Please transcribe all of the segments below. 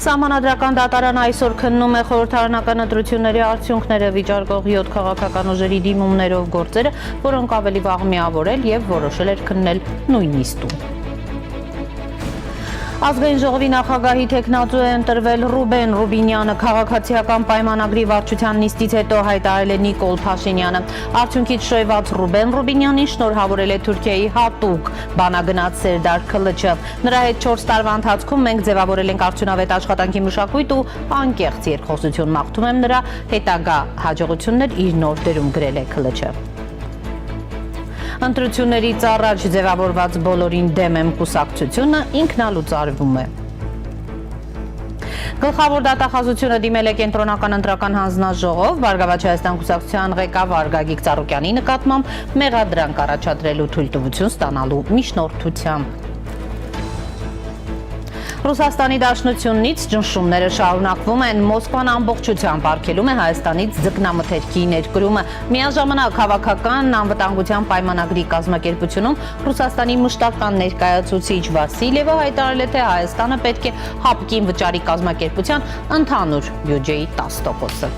Սահմանադրական դատարանը այսօր քննում է խորհրդարանական ընտրությունների արդյունքները վիճարկող 7 քաղաքական ուժերի դիմումներով գործերը, որոնք ավելի վաղ միավորել եւ որոշել էր քննել նույն նիստում։ Ազգային ժողովի նախագահի թեկնածու է ընտրվել Ռուբեն Ռուբինյանը, քաղաքացիական պայմանագրի վարչության նիստից հետո հայտարարել է Նիկոլ Փաշինյանը։ Արդյունքից շոյված Ռուբեն Ռուբինյանին շնորհավորել է Թուրքիայի հատուկ բանագնաց Սերդար Քլիչը։ Նրա հետ 4 տարվա ընթացքում մենք ձևավորել ենք արդյունավետ աշխատանքի մշակույթ ու անկեղծ երկխոսություն, մաղթում եմ նրա հետագա հաջողություններ իր նոր դերում գրել է Քլիչը։ Ընտրություններից առաջ ձևավորված բոլորին դեմ եմ կուսակցությունը ինքնալուծարվում է։ Գլխավոր դատախազությունը դիմել է կենտրոնական ընտրական հանձնաժողով, Բարգավաճ Հայաստան կուսակցության ղեկավար Գագիկ Ծառուկյանի նկատմամբ մեղադրանք առաջադրելու թույլտվություն ստանալու միջնորդությամբ։ Ռուսաստանի Դաշնությունից ճնշումները շարունակվում են, Մոսկվան ամբողջությամբ արգելում է Հայաստանից ձկնամթերքի ներկրումը։ Միաժամանակ հավաքական անվտանգության պայմանագրի կազմակերպությունում Ռուսաստանի մշտական ներկայացուցիչ Վասիլևը հայտարարել է, թե Հայաստանը պետք է հապկին վճարի կազմակերպության ընդհանուր բյուջեի 10%-ը։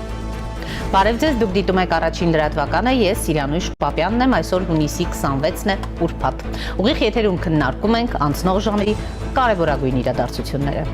Բարև ձեզ, դուք դիտում եք առաջին լրատվականը, ես Սիրանույշ Պապյանն եմ, այսօր հունիսի 26-ն է, ուրբաթ։ Ուղիղ եթերում քննարկում ենք անցնող ժամերի կարևորագույն իրադարձությունները։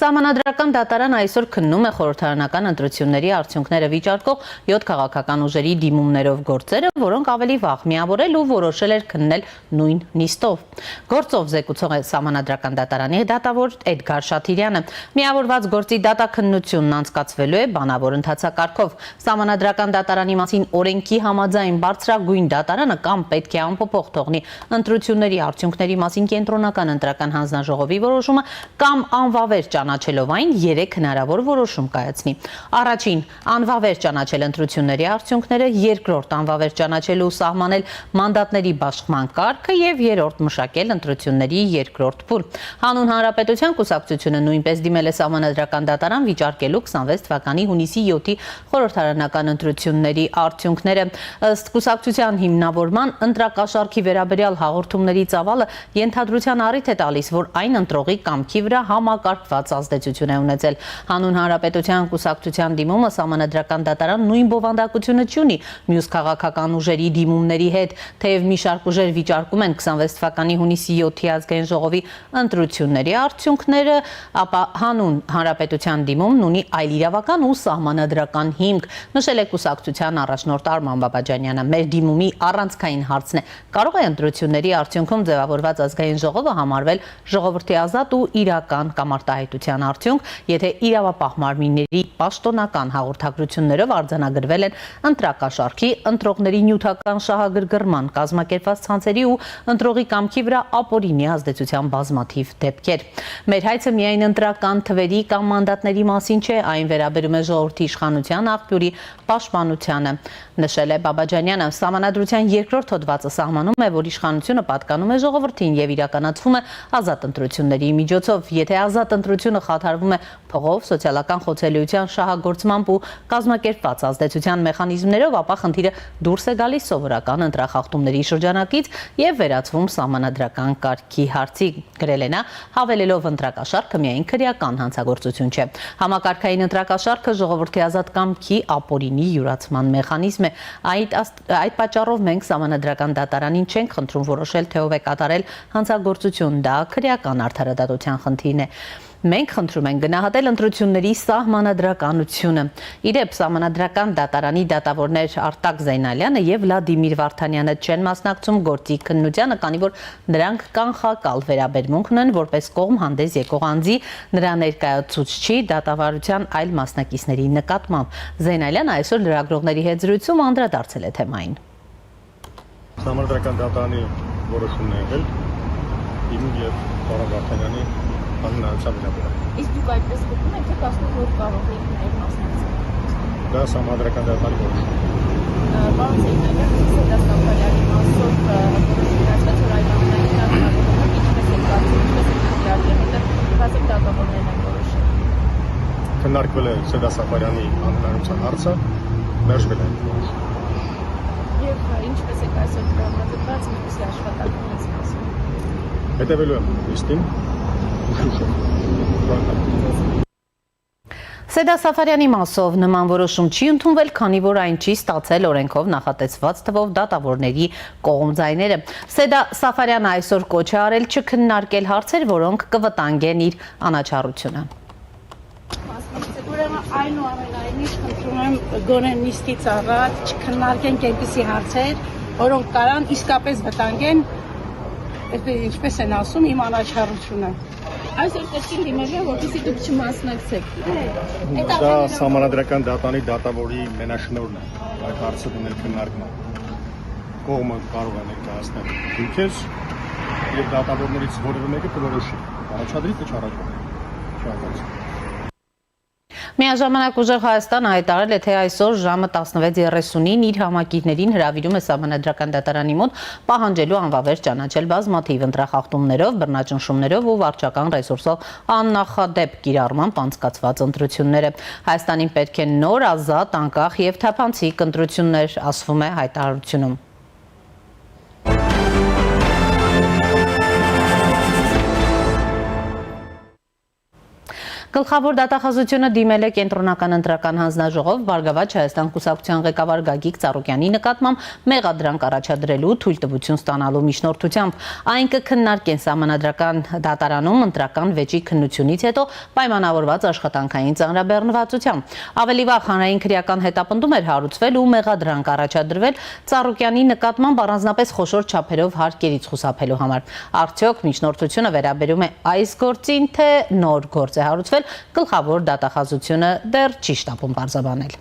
Սահմանադրական դատարանը այսօր քննում է խորհրդարանական ընտրությունների արդյունքները վիճարկող 7 քաղաքական ուժերի դիմումներով գործերը, որոնք ավելի վաղ միավորել ու որոշել էր քննել նույն նիստով։ Գործով զեկուցող է Սահմանադրական դատարանի դատավոր Էդգար Շաթիրյանը։ Միավորված գործի դատաքննությունն անցկացվելու է բանավոր ընթացակարգով։ Սահմանադրական դատարանի մասին օրենքի համաձայն բարձրագույն դատարանը կամ պետք է անփոփոխ թողնի ընտրությունների արդյունքների մասին կենտրոնական ընտրական հանձնաժողովի որոշումը կամ անվավեր ճանաչելով այն 3 հնարավոր որոշում կայացնի։ Առաջին, անվավեր ճանաչել ընտրությունների արդյունքները, երկրորդ, անվավեր ճանաչել ու սահմանել մանդատների բաշխման կարգը եւ երրորդ, մշակել ընտրությունների երկրորդ փուլ։ Հանուն Հանրապետության կուսակցությունը նույնպես դիմել է Սահմանադրական դատարան վիճարկելու 26 թվականի հունիսի 7-ի խորհրդարանական ընտրությունների արդյունքները։ Ըստ կուսակցության հիմնավորման ընտրակաշառքի վերաբերյալ հաղորդումների ծավալը ենթադրության առիթ է տալիս, որ այն ընտրողի կամքի վրա համակարգված ազդեցություն է ունեցել։ Հանուն Հանրապետության կուսակցության դիմումը Սահմանադրական դատարան նույն բովանդակությունը չունի մյուս քաղաքական ուժերի դիմումների հետ, թեև մի շարք ուժեր վիճարկում են 26 թվականի հունիսի 7-ի ազգային ժողովի ընտրությունների արդյունքները, ապա հանուն Հանրապետության դիմումն ունի այլ իրավական ու սահմանադրական հիմք, նշել է կուսակցության առաջնորդ Արման Բաբաջանյանը։ Մեր դիմումի առանցքային հարցն է. կարող է ընտրությունների արդյունքում ձևավորված ազգային ժողովը համարվել ժողովրդի ազատ ու իրական կամ արտահայտության արդյունք, եթե իրավապահ մարմինների պաշտոնական հաղորդագրություններով արձանագրվել են ընտրակաշառքի, ընտրողների նյութական շահագրգռման, կազմակերպված ցանցերի ու ընտրողի կամքի վրա ապօրինի ազդեցության բազմաթիվ դեպքեր։ Մեր հայցը միայն ընտրական թվերի կամ մանդատների մասին չէ, այն վերաբերում է ժողովրդի իշխանության աղբյուրի պաշտպանությանը, նշել է Բաբաջանյանը։ Սահմանադրության երկրորդ հոդվածը սահմանում է, որ իշխանությունը պատկանում է ժողովրդին եւ իրականացվում է ազատ ընտրությունների միջոցով։ Եթե ազատ ընտրությունը խաթարվում է փողով, սոցիալական խոցելիության շահագործմամբ ու կազմակերպված ազդեցության մեխանիզմներով, ապա խնդիրը դուրս է գալիս սովորական ընտրախախտումների շրջանակից եւ վերածվում սահմանադրական կարգի հարցի, գրել է նա, հավելելով ընտրակաշառքը միայն քրեական հանցագործություն չէ։ Համակարգային ընտրակաշառքը ժողովրդի ազատ կամքի ապօրինի յուրացման մեխանիզմ է։ Այդ պատճառով մենք Սահմանադրական դատարանին չենք խնդրում որոշել, թե ով է կատարել հանցագործություն, դա քրեական արդարադատության խնդիրն է։ Մենք խնդրում ենք գնահատել ընտրությունների սահմանադրականությունը։ Իրեպ Սահմանադրական դատարանի դատավորներ Արտակ Զեյնալյանը եւ Վլադիմիր Վարդանյանը չեն մասնակցում գործի քննությանը, քանի որ նրանք կանխակալ վերաբերմունք ունեն որպես կողմ հանդես եկող անձի, նրա ներկայացուցչի, դատավարության այլ մասնակիցների նկատմամբ։ Զեյնալյանը այսօր լրագրողների հետ զրույցում անդրադարձել է թեմային։ Սահմանադրական դատարանի որոշումն է եղել իմ եւ պարոն Վարդանյանի անհնարինության վերաբերյալ։ Իսկ դուք այդպես գտնում եք, թե կասում որ կարող եք նաև մասնակցել։ Դա Սահմանադրական դատարանի որոշում է։ Պարոն Զեյնալյան, դա Սահմանադրականի մասով որոշած որ այդ ամենայն ինչպես է կարծում, դատավորներն են որոշել։ Քննարկվել է Սեդա Սաֆարյանի անհնարինության հարցը, մերժվել է որոշումը։ Եվ ինչպես եք այսօր տրամադրված մյուսի աշխատանքն ես ասում։ Հետևելու եմ լիստին ուշ-ուշ։ Սեդա Սաֆարյանի մասով նման որոշում չի ընդունվել, քանի որ այն չի ստացել օրենքով նախատեսված թվով դատավորների կողմ ձայները։ Սեդա Սաֆարյանը այսօր կոչ է արել չքննարկել հարցեր, որոնք կվտանգեն իր անաչառությունը։ Ուրեմն այնուամենայնիվ խնդրում եմ գոնե նիստից առաջ չքննարկենք այնպիսի հարցեր, որոնք կարան իսկապես վտանգեն, ինչպես են ասում, իմ անաչառությունը։ Այսօր կրկին դիմել եմ, որպեսզի դուք չմասնակցեք։ Դա համանդրական դատանի դատավորի մենաշնորհն է, այդ հարցը դնել քննարկման։ Կողմը կարող է ներկայացնել դեպքեր եւ դատավորներից որևէ մեկը կորոշի։ Առաջադրի թե չառաջադրի։ Միաժամանակ ուժեղ Հայաստանը հայտարարել է, թե այսօր ժամը 16:30-ին իր համակիրներին հրավիրում է Սահմանադրական դատարանի մոտ պահանջելու անվավեր ճանաչել բազմաթիվ ընտրախախտումներով, բռնաճնշումներով ու վարչական ռեսուրսով աննախադեպ կիրառմամբ անցկացված ընտրությունները։ Հայաստանին պետք է նոր, ազատ, անկախ եւ թափանցիկ ընտրություններ, ասվում է հայտարարությունում։ Գլխավոր դատախազությունը դիմել է կենտրոնական ընտրական հանձնաժողով Բարգավաճ Հայաստան կուսակցության ղեկավար Գագիկ Ծառուկյանի նկատմամբ մեղադրանք առաջադրելու թույլտվություն ստանալու միջնորդությամբ։ Այն կքննարկեն Սահմանադրական դատարանում ընտրական վեճի քննությունից հետո պայմանավորված աշխատանքային ծանրաբեռնվածությամբ։ Ավելի վաղ հանրային քրեական հետապնդում էր հարուցվել ու մեղադրանք առաջադրվել Ծառուկյանի նկատմամբ առանձնապես խոշոր չափերով հարկերից խուսափելու համար։ Արդյոք միջնորդությունը վերաբերում է այս գործին, թե նոր գործ է հարուցվել, գլխավոր դատախազությունը դեռ չի շտապում պարզաբանել։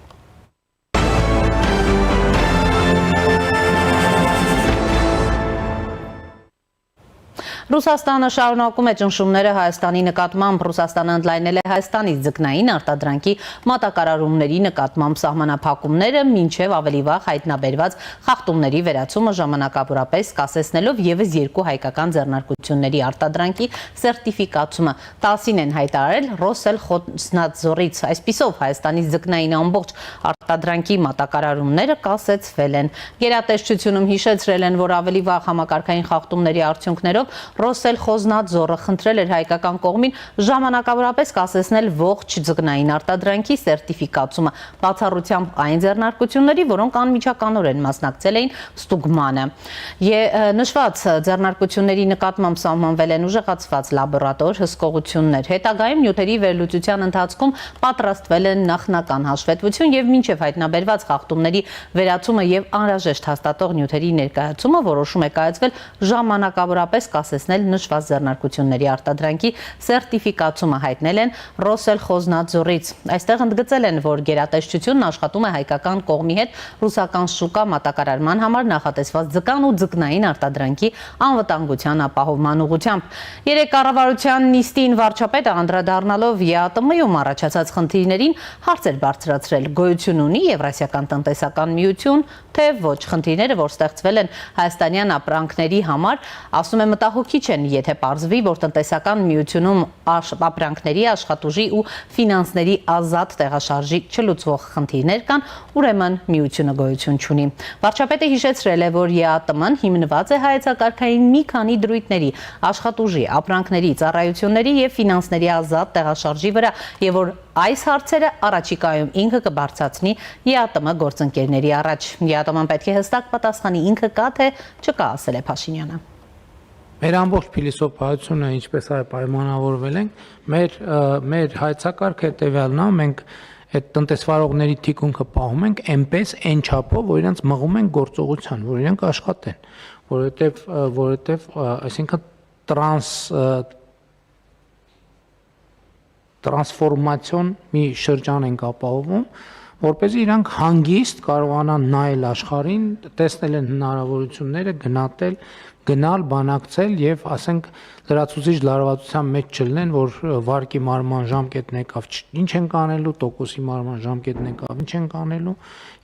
Ռուսաստանը շարունակում է ճնշումները Հայաստանի նկատմամբ։ Ռուսաստանը ընդլայնել է Հայաստանից ձկնային արտադրանքի մատակարարումների նկատմամբ սահմանափակումները, մինչև ավելի վաղ հայտնաբերված խախտումների վերացումը ժամանակավորապես կասեցնելով ևս 2 հայկական ձեռնարկությունների արտադրանքի սերտիֆիկացումը։ 10-ին են հայտարարել Ռոսելխոզնադզորից։ Այսպիսով Հայաստանից ձկնային ամբողջ արտադրանքի մատակարարումները կասեցվել են։ Գերատեսչությունում հիշեցրել են, որ ավելի վաղ համակարգային խախտումների արդյունքներով Ռոսելխոզնադզորը խնդրել էր հայկական կողմին ժամանակավորապես կասեցնել ողջ ձկնային արտադրանքի սերտիֆիկացումը, բացառությամբ այն ձեռնարկությունների, որոնք անմիջականորեն մասնակցել էին ստուգմանը։ Նշված ձեռնարկությունների նկատմամբ սահմանվել են ուժեղացված լաբորատոր հսկողություններ։ Հետագայում նյութերի վերլուծության ընթացքում պատրաստվել են նախնական հաշվետվություն եւ մինչև հայտնաբերված խախտումների վերացումը եւ անհրաժեշտ հաստատող նյութերի ներկայացումը որոշում է կայացվել ժամանակավորապես կասեցնել նշված ձեռնարկությունների արտադրանքի սերտիֆիկացումը, հայտնել են Ռոսելխոզնադզորից։ Այստեղ ընդգծել են, որ գերատեսչությունն աշխատում է հայկական կողմի հետ ռուսական շուկա մատակարարման համար նախատեսված ձկան ու ձկնային արտադրանքի անվտանգության ապահովման ուղղությամբ։ Երեկ կառավարության նիստին վարչապետը անդրադառնալով ԵԱՏՄ-ում առաջացած խնդիրներին հարցեր բարձրացրել։ Գոյություն ունի Եվրասիական տնտեսական միություն, թե ոչ, խնդիրները, որ ստեղծվել են հայաստանյան ապրանքների համար, ասում է մտահոգիչ են, եթե պարզվի, որ տնտեսական միությունում ապրանքների, աշխատուժի ու ֆինանսների ազատ տեղաշարժի չլուծվող խնդիրներ կան, ուրեմն միությունը գոյություն չունի։ Վարչապետը հիշեցրել է, որ ԵԱՏՄ-ն հիմնված է հայեցակարգային մի քանի դրույթների՝ աշխատուժի, ապրանքների, ծառայությունների եւ ֆինանսների ազատ տեղաշարժի վրա, եւ որ այս հարցերը առաջիկայում ինքը կբարձրացնի ԵԱՏՄ գործընկերների առաջ։ ԵԱՏՄ-ն պետք է հստակ պատասխանի ինքը կա թե չկա, ասել է Փաշինյանը։ Մեր ամբողջ փիլիսոփայությունը, ինչպես այ պայմանավորվել ենք, մեր հայեցակարգը հետևյալն է, մենք այդ տնտեսվարողների թիկունքը պահում ենք այնպես այն չափով, որ իրենց մղում են գործողության, որ իրենք աշխատեն, որովհետև այսինքն տրանսֆորմացիոն մի շրջան ենք ապահովում, որպեսզի իրանք հանգիստ կարողանան նայել աշխարհին, տեսնել են հնարավորությունները, գնալ, բանակցել եւ ասենք լրացուցիչ լարվածության մեջ չլինեն, որ վարկի մարման ժամկետն եկավ, ինչ ենք անելու, տոկոսի մարման ժամկետն եկավ, ինչ ենք անելու,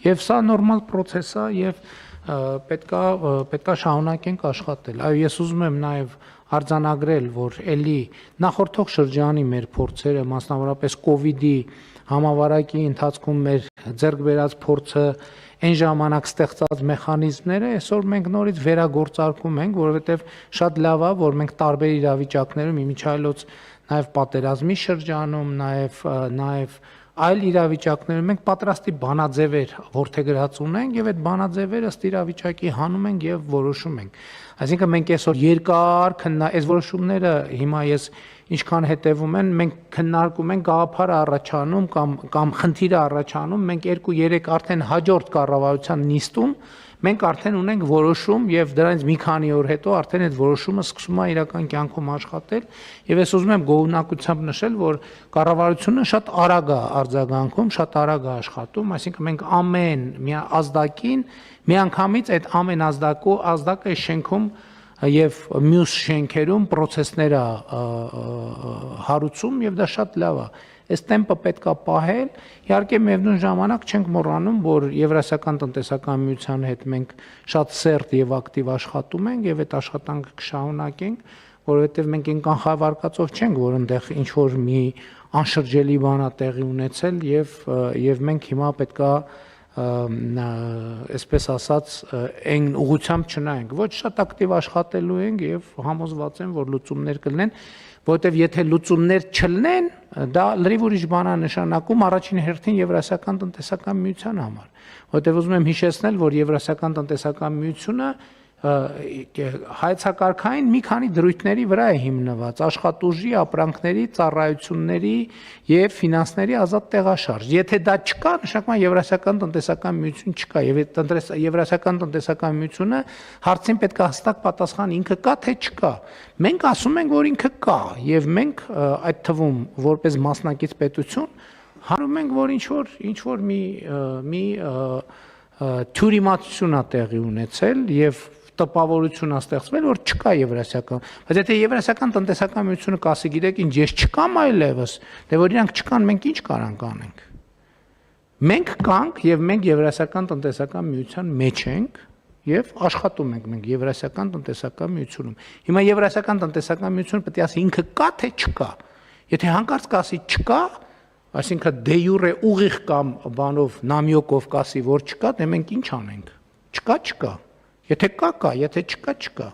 եւ սա նորմալ process է եւ պետքա շարունակենք աշխատել։ Այո, ես ուզում եմ նաև արձանագրել, որ ելի նախորդող շրջանի մեր փորձերը, մասնավորապես COVID-ի համավարակի ընթացքում մեր ձեռք բերած փորձը, այն ժամանակ ստեղծած մեխանիզմները այսօր մենք նորից վերագործարկում ենք, որովհետև շատ լավ է, որ մենք տարբեր իրավիճակներում իմիջիայլոց նաև պատերազմի շրջանում, նաև այլ իրավիճակներում մենք պատրաստի բանաձևեր որդեգրած ունենք եւ այդ բանաձևերը ըստ իրավիճակի հանում ենք եւ որոշում ենք։ Այսինքն մենք այսօր երկար այս որոշումները հիմա ես ինչքան հետևում են, մենք քննարկում ենք գաղափարը առաջանում կամ խնդիրը առաջանում, մենք 2-3 արդեն հաջորդ կառավարության նիստում մենք արդեն ունենք որոշում եւ դրանից մի քանի օր հետո արդեն այդ որոշումը սկսում է իրական կյանքում աշխատել եւ ես ուզում եմ գոհունակությամբ նշել, որ կառավարությունը շատ արագ է արձագանքում, շատ արագ է աշխատում, այսինքն մենք ամեն մի ազդակին միանգամից այդ ամեն ազդակը շենքում եւ մյուս շենքերում process-ները հարուցում եւ դա շատ լավ է։ Այս տեմպը պետք է պահել, իհարկե միևնույն ժամանակ չենք մոռանում, որ Եվրասիական տնտեսական միության հետ մենք շատ սերտ եւ ակտիվ աշխատում ենք եւ այդ աշխատանքը կշարունակենք, որովհետեւ մենք այն կանխավարկածով չենք, որ այնտեղ ինչ որ մի անշրջելի բան է տեղի ունեցել եւ մենք հիմա պետք է այսպես ասած այն ուղղությամբ չնայենք, ոչ շատ ակտիվ աշխատելու ենք եւ համոզված եմ, որ լուծումներ կլինեն, որովհետեւ եթե լուծումներ չլինեն, դա լրիվ ուրիշ բան է նշանակում առաջին հերթին Եվրասիական տնտեսական միության համար, որովհետեւ ուզում եմ հիշեցնել, որ Եվրասիական տնտեսական միությունը հայեցակարգային մի քանի դրույթների վրա է հիմնված՝ աշխատուժի, ապրանքների, ծառայությունների եւ ֆինանսների ազատ տեղաշարժ։ Եթե դա չկա, նշանակում է Եվրասիական տնտեսական միություն չկա եւ Եվրասիական տնտեսական միությունը հարցին պետք է հստակ պատասխան ինքը կա թե չկա։ Մենք ասում ենք, որ ինքը կա եւ մենք այդ թվում որպես մասնակից պետություն հարում ենք, որ ինչ որ մի թյուրիմացություն է տեղի ունեցել եւ տպավորություն է ստեղծվել, որ չկա Եվրասիական, բայց եթե Եվրասիական տնտեսական միությունը կասի, գիտեք ինչ, ես չկամ այլևս, դե որ իրանք չկան, մենք ինչ կարանք անենք։ Մենք կանք եւ մենք Եվրասիական տնտեսական միության մեջ ենք եւ աշխատում ենք մենք Եվրասիական տնտեսական միությունում։ Հիմա Եվրասիական տնտեսական միությունը պետք է ասի ինքը կա թե չկա։ Եթե հանկարծ կասի չկա, այսինքն դե յուրե ուղիղ կամ բանով նամյոկով կասի, որ չկա, դե մենք ինչ անենք։ Չկա։ Եթե կա, եթե չկա։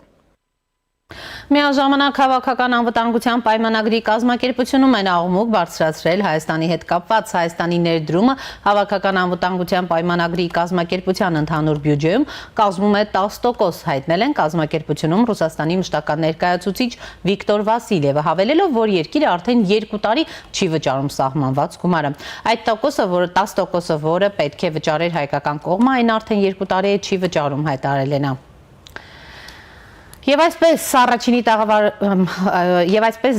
Միաժամանակ Հավաքական անվտանգության պայմանագրի կազմակերպությունում են աղմուկ բարձրացրել Հայաստանի հետ կապված Հայաստանի ներդրումը Հավաքական անվտանգության պայմանագրի կազմակերպության ընդհանուր բյուջեում կազմում է 10%, հայտնել են կազմակերպությունում Ռուսաստանի մշտական ներկայացուցիչ Վիկտոր Վասիլևը, հավելելով, որ երկիրը արդեն 2 տարի չի վճարում սահմանված գումարը։ Այդ 10%-ը, որը պետք է վճարեր հայկական կողմը, այն արդեն 2 տարի չի վճարում, հայտարարել է նա։ Եվ այսպես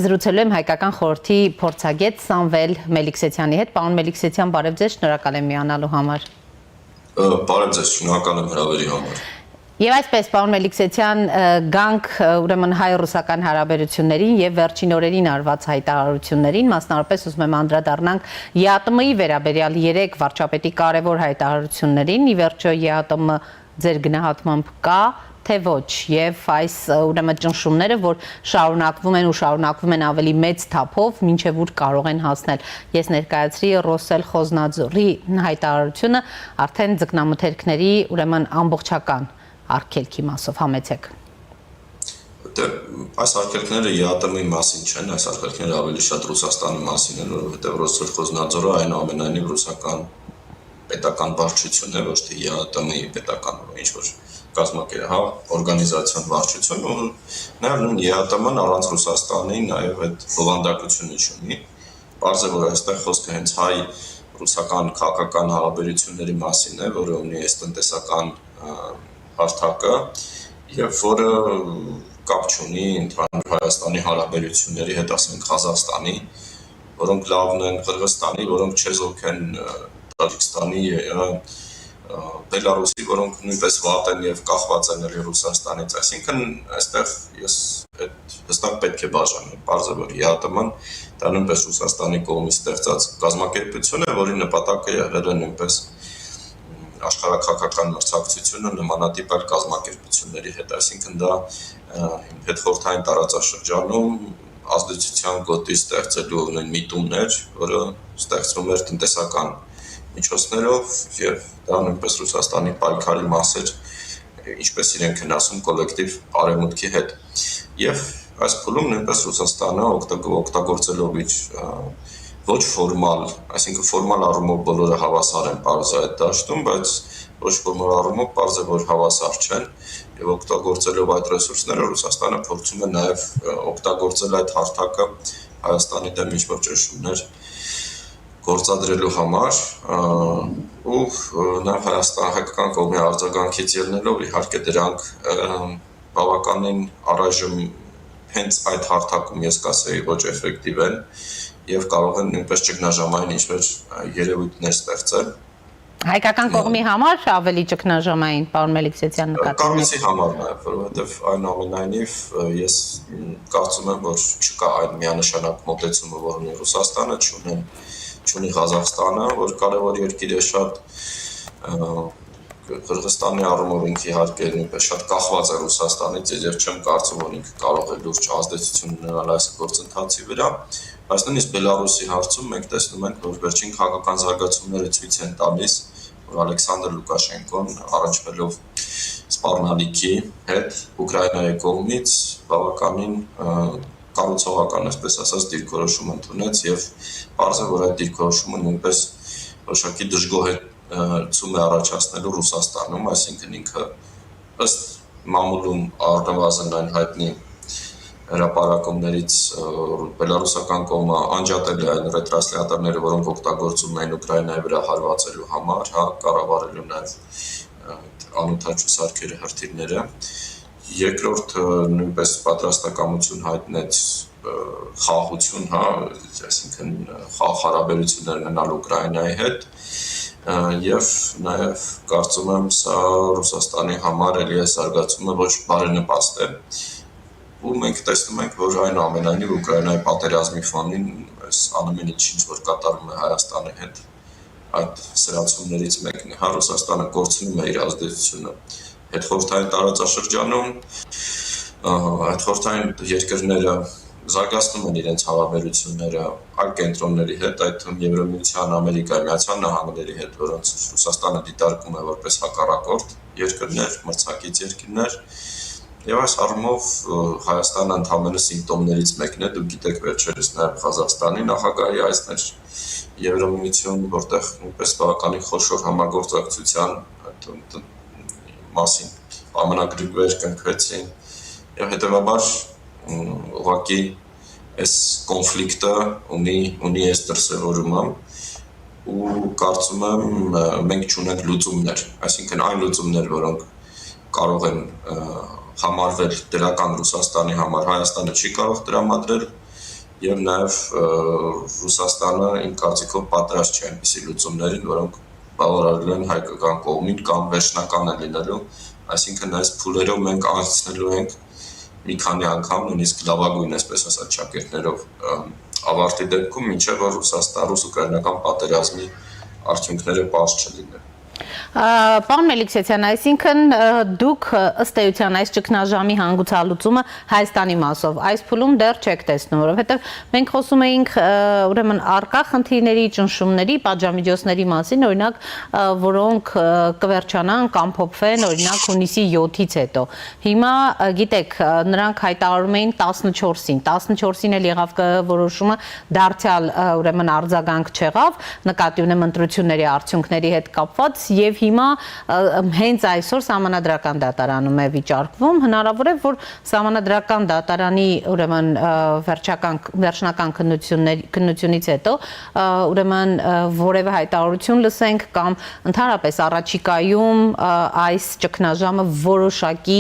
զրուցելու եմ հայկական խորհրդի փորձագետ Սամվել Մելիքսեթյանի հետ։ Պարոն Մելիքսեթյան, բարև ձեզ, շնորհակալ եմ միանալու համար։ Բարև ձեզ, շնորհակալ եմ հրավերի համար։ Եվ այսպես, պարոն Մելիքսեթյան, գանք ուրեմն հայ-ռուսական հարաբերություններին եւ վերջին օրերին արված հայտարարություններին, մասնավորապես ուզում եմ անդրադառնանք ԵԱՏՄ-ի վերաբերյալ 3 վարչապետի կարևոր հայտարարություններին, ի վերջո ԵԱՏՄ ձեր գնահատմամբ կա թե ոչ, եւ այս ուրեմն ճնշումները, որ շարունակվում են ավելի մեծ թափով, մինչեւ ուր կարող են հասնել։ Ես ներկայացրի Ռոսել Խոզնաձորի հայտարարությունը արդեն ձկնամթերքների ուրեմն ամբողջական արգելքի մասով, համեցեք։ Այս արգելքները ԵԱՏՄ-ի մասին չեն, այս արգելքները ավելի շատ Ռուսաստանի մասին են, որովհետեւ Ռոսել Խոզնաձորը այնուամենայնիվ ռուսական պետական վարչություն է, ոչ թե ԵԱՏՄ-ի պետական ինչ-որ օրգանիզացիոն վարչություն, ու նաև նույն ԵԱՏՄ-ն առանց Ռուսաստանի նաև այդ բովանդակությունը չունի։ Պարզ է, որ այստեղ խոսքը հենց հայ-ռուսական քաղաքական հարաբերությունների մասին է, որը ունի այս տնտեսական հարթակը եւ որը կապ չունի ընդհանուր Հայաստանի հարաբերությունների հետ, ասենք Ղազախստանի, որոնք լավն են, Qırğızstani, որոնք չեզոք են Տաջիկստանի, Բելարուսի, որոնք նույնպես վատ են եւ կախված են Ռուսաստանից, այսինքն այստեղ ես այդ հստակ պետք է բաժանել, պարզ է, որ ԵԱՏՄ-ն դա նույնպես Ռուսաստանի կողմից ստեղծած կազմակերպություն է, որի նպատակը եղել է նույնպես աշխարհաքաղաքական մրցակցությունը նմանատիպ այլ կազմակերպությունների հետ, այսինքն դա հետխորհրդային տարածաշրջանում ազդեցության գոտի ստեղծելու նույն միտումներ, որը ստեղծվում էր տնտեսական միջոցներով եւ դա նույնպես Ռուսաստանի պայքարի մաս էր, ինչպես իրենք են ասում, կոլեկտիվ արևմուտքի հետ։ Եվ այս փուլում նույնպես Ռուսաստանը օգտագործելով իր ոչ ֆորմալ, այսինքն ֆորմալ առումով բոլորը հավասար են բարձ այդ դաշտում, բայց ոչ ֆորմալ առումով բարձ է, որ հավասար չեն, եւ օգտագործելով այդ ռեսուրսները Ռուսաստանը փորձում է նաեւ օգտագործել այդ հարթակը Հայաստանի դեմ ինչ-որ ճնշումներ գործադրելու համար ու նաեւ հայկական կողմի արձագանքից ելնելով իհարկե դրանք բավականին առայժմ հենց այդ հարթակում ես կասեի ոչ էֆեկտիվ են եւ կարող են նույնպես ճգնաժամային ինչ-որ երևույթներ ստեղծել։ Հայկական կողմի համար ավելի ճգնաժամային, պարոն Մելիքսեթյան նկատի։ Կառույցի համար նաեւ, որովհետեւ այնուամենայնիվ ես կարծում եմ, որ չկա այն միանշանակ մոտեցումը, որ ունի Ռուսաստանը, չունի Ղազախստանը, որ կարևոր երկիր է շատ Կրղստանի առումով ինքը իհարկե նույնպես շատ կախված է Ռուսաստանից, եւ չեմ կարծում, որ ինքը կարող է լուրջ ազդեցություն ունենալ այս գործընթացի վրա, բայց նույնիսկ Բելարուսի հարցում մենք տեսնում ենք, որ վերջին քաղաքական զարգացումները ցույց են տալիս, որ Ալեքսանդր Լուկաշենկոն առնչվելով սպառնալիքի հետ Ուկրաինայի կողմից բավականին կառուցողական, այսպես ասած, դիրքորոշում ընդունեց եւ բարձր որ այդ դիրքորոշումը նույնպես որոշակի դժգոհեցում է առաջացնելու Ռուսաստանում, այսինքն ինքը ըստ մամուլում առնվազն այն հայտնի հրապարակումներից բելարուսական կողմը անջատել է այն ռետրասլյատորները, որոնք օգտագործում են Ուկրաինայի վրա հարվածելու համար, կառավարելու նաեւ անօթաչու սարքերի հրթիռները։ Երկրորդ նույնպես պատրաստակամություն հայտնեց խաղաղություն, այսինքն խաղաղ հարաբերություններ ունենալ Ուկրաինայի հետ եւ նաեւ կարծում եմ սա Ռուսաստանի համար էլի է զարգացումը ոչ բարենպաստ է ու մենք տեսնում ենք որ այնուամենայնիվ Ուկրաինայի պատերազմի ֆոնին այս ամեն ինչ որ կատարվում է Հայաստանի հետ այդ սրացումներից մեկն է Ռուսաստանը կորցնում է իր ազդեցությունը հետխորհրդային տարածաշրջանում այդ խորհրդային երկրները զարգացնում են իրենց հարաբերությունները այլ կենտրոնների հետ, այդ թվում Եվրամիության, Ամերիկայի Միացյալ Նահանգների հետ, որոնց Ռուսաստանը դիտարկում է որպես հակառակորդ երկրներ, մրցակից երկրներ, եւ այս առումով Հայաստանը ընդհանուր սիմպտոմներից մեկն է, դուք գիտեք վերջերս նաեւ Ղազախստանի նախագահի այցն էր Եվրամիություն, որտեղ նույնպես բավականին խոշոր համագործակցության մասին պայմանագրեր կնքվեցին եւ հետեւաբար ուղղակի այս կոնֆլիկտը ունի այս դրսևորումը ու կարծում եմ մենք չունենք լուծումներ, այսինքն այն լուծումներ, որոնք կարող են համարվել դրական Ռուսաստանի համար, Հայաստանը չի կարող տրամադրել եւ նաեւ Ռուսաստանը իմ կարծիքով պատրաստ չէ այնպիսի լուծումներին, որոնք բավարարել են հայկական կողմին կամ վերջնական են լինելու, այսինքն այս փուլերով մենք անցնելու ենք մի քանի անգամ նույնիսկ լավագույն այսպես ասած ճակերտներով ավարտի դեպքում մինչև որ ռուս-ուկրաինական պատերազմի արդյունքները պարզ չլինեն։ Պարոն Մելիքսեթյան, այսինքն դուք ըստ էության այս ճգնաժամի հանգուցալուծումը Հայաստանի մասով այս փուլում դեռ չեք տեսնում, որովհետև մենք խոսում էինք ուրեմն առկա խնդիրների, ճնշումների, պատժամիջոցների մասին, օրինակ, որոնք կվերջանան կամ փոփվեն, օրինակ հունիսի 7-ից հետո։ Հիմա գիտեք, նրանք հայտարարում էին 14-ին, 14-ին էլ եղավ որոշումը դարձյալ ուրեմն արձագանք չեղավ, նկատի ունեմ ընտրությունների արդյունքների հետ կապված եւ հիմա հենց այսօր Սահմանադրական դատարանում է վիճարկվում հնարավոր է որ Սահմանադրական դատարանի ուրեմն վերջնական քննությունից հետո ուրեմն որևէ հայտարարություն լսենք կամ ընդհանրապես առաջիկայում այս ճգնաժամը որոշակի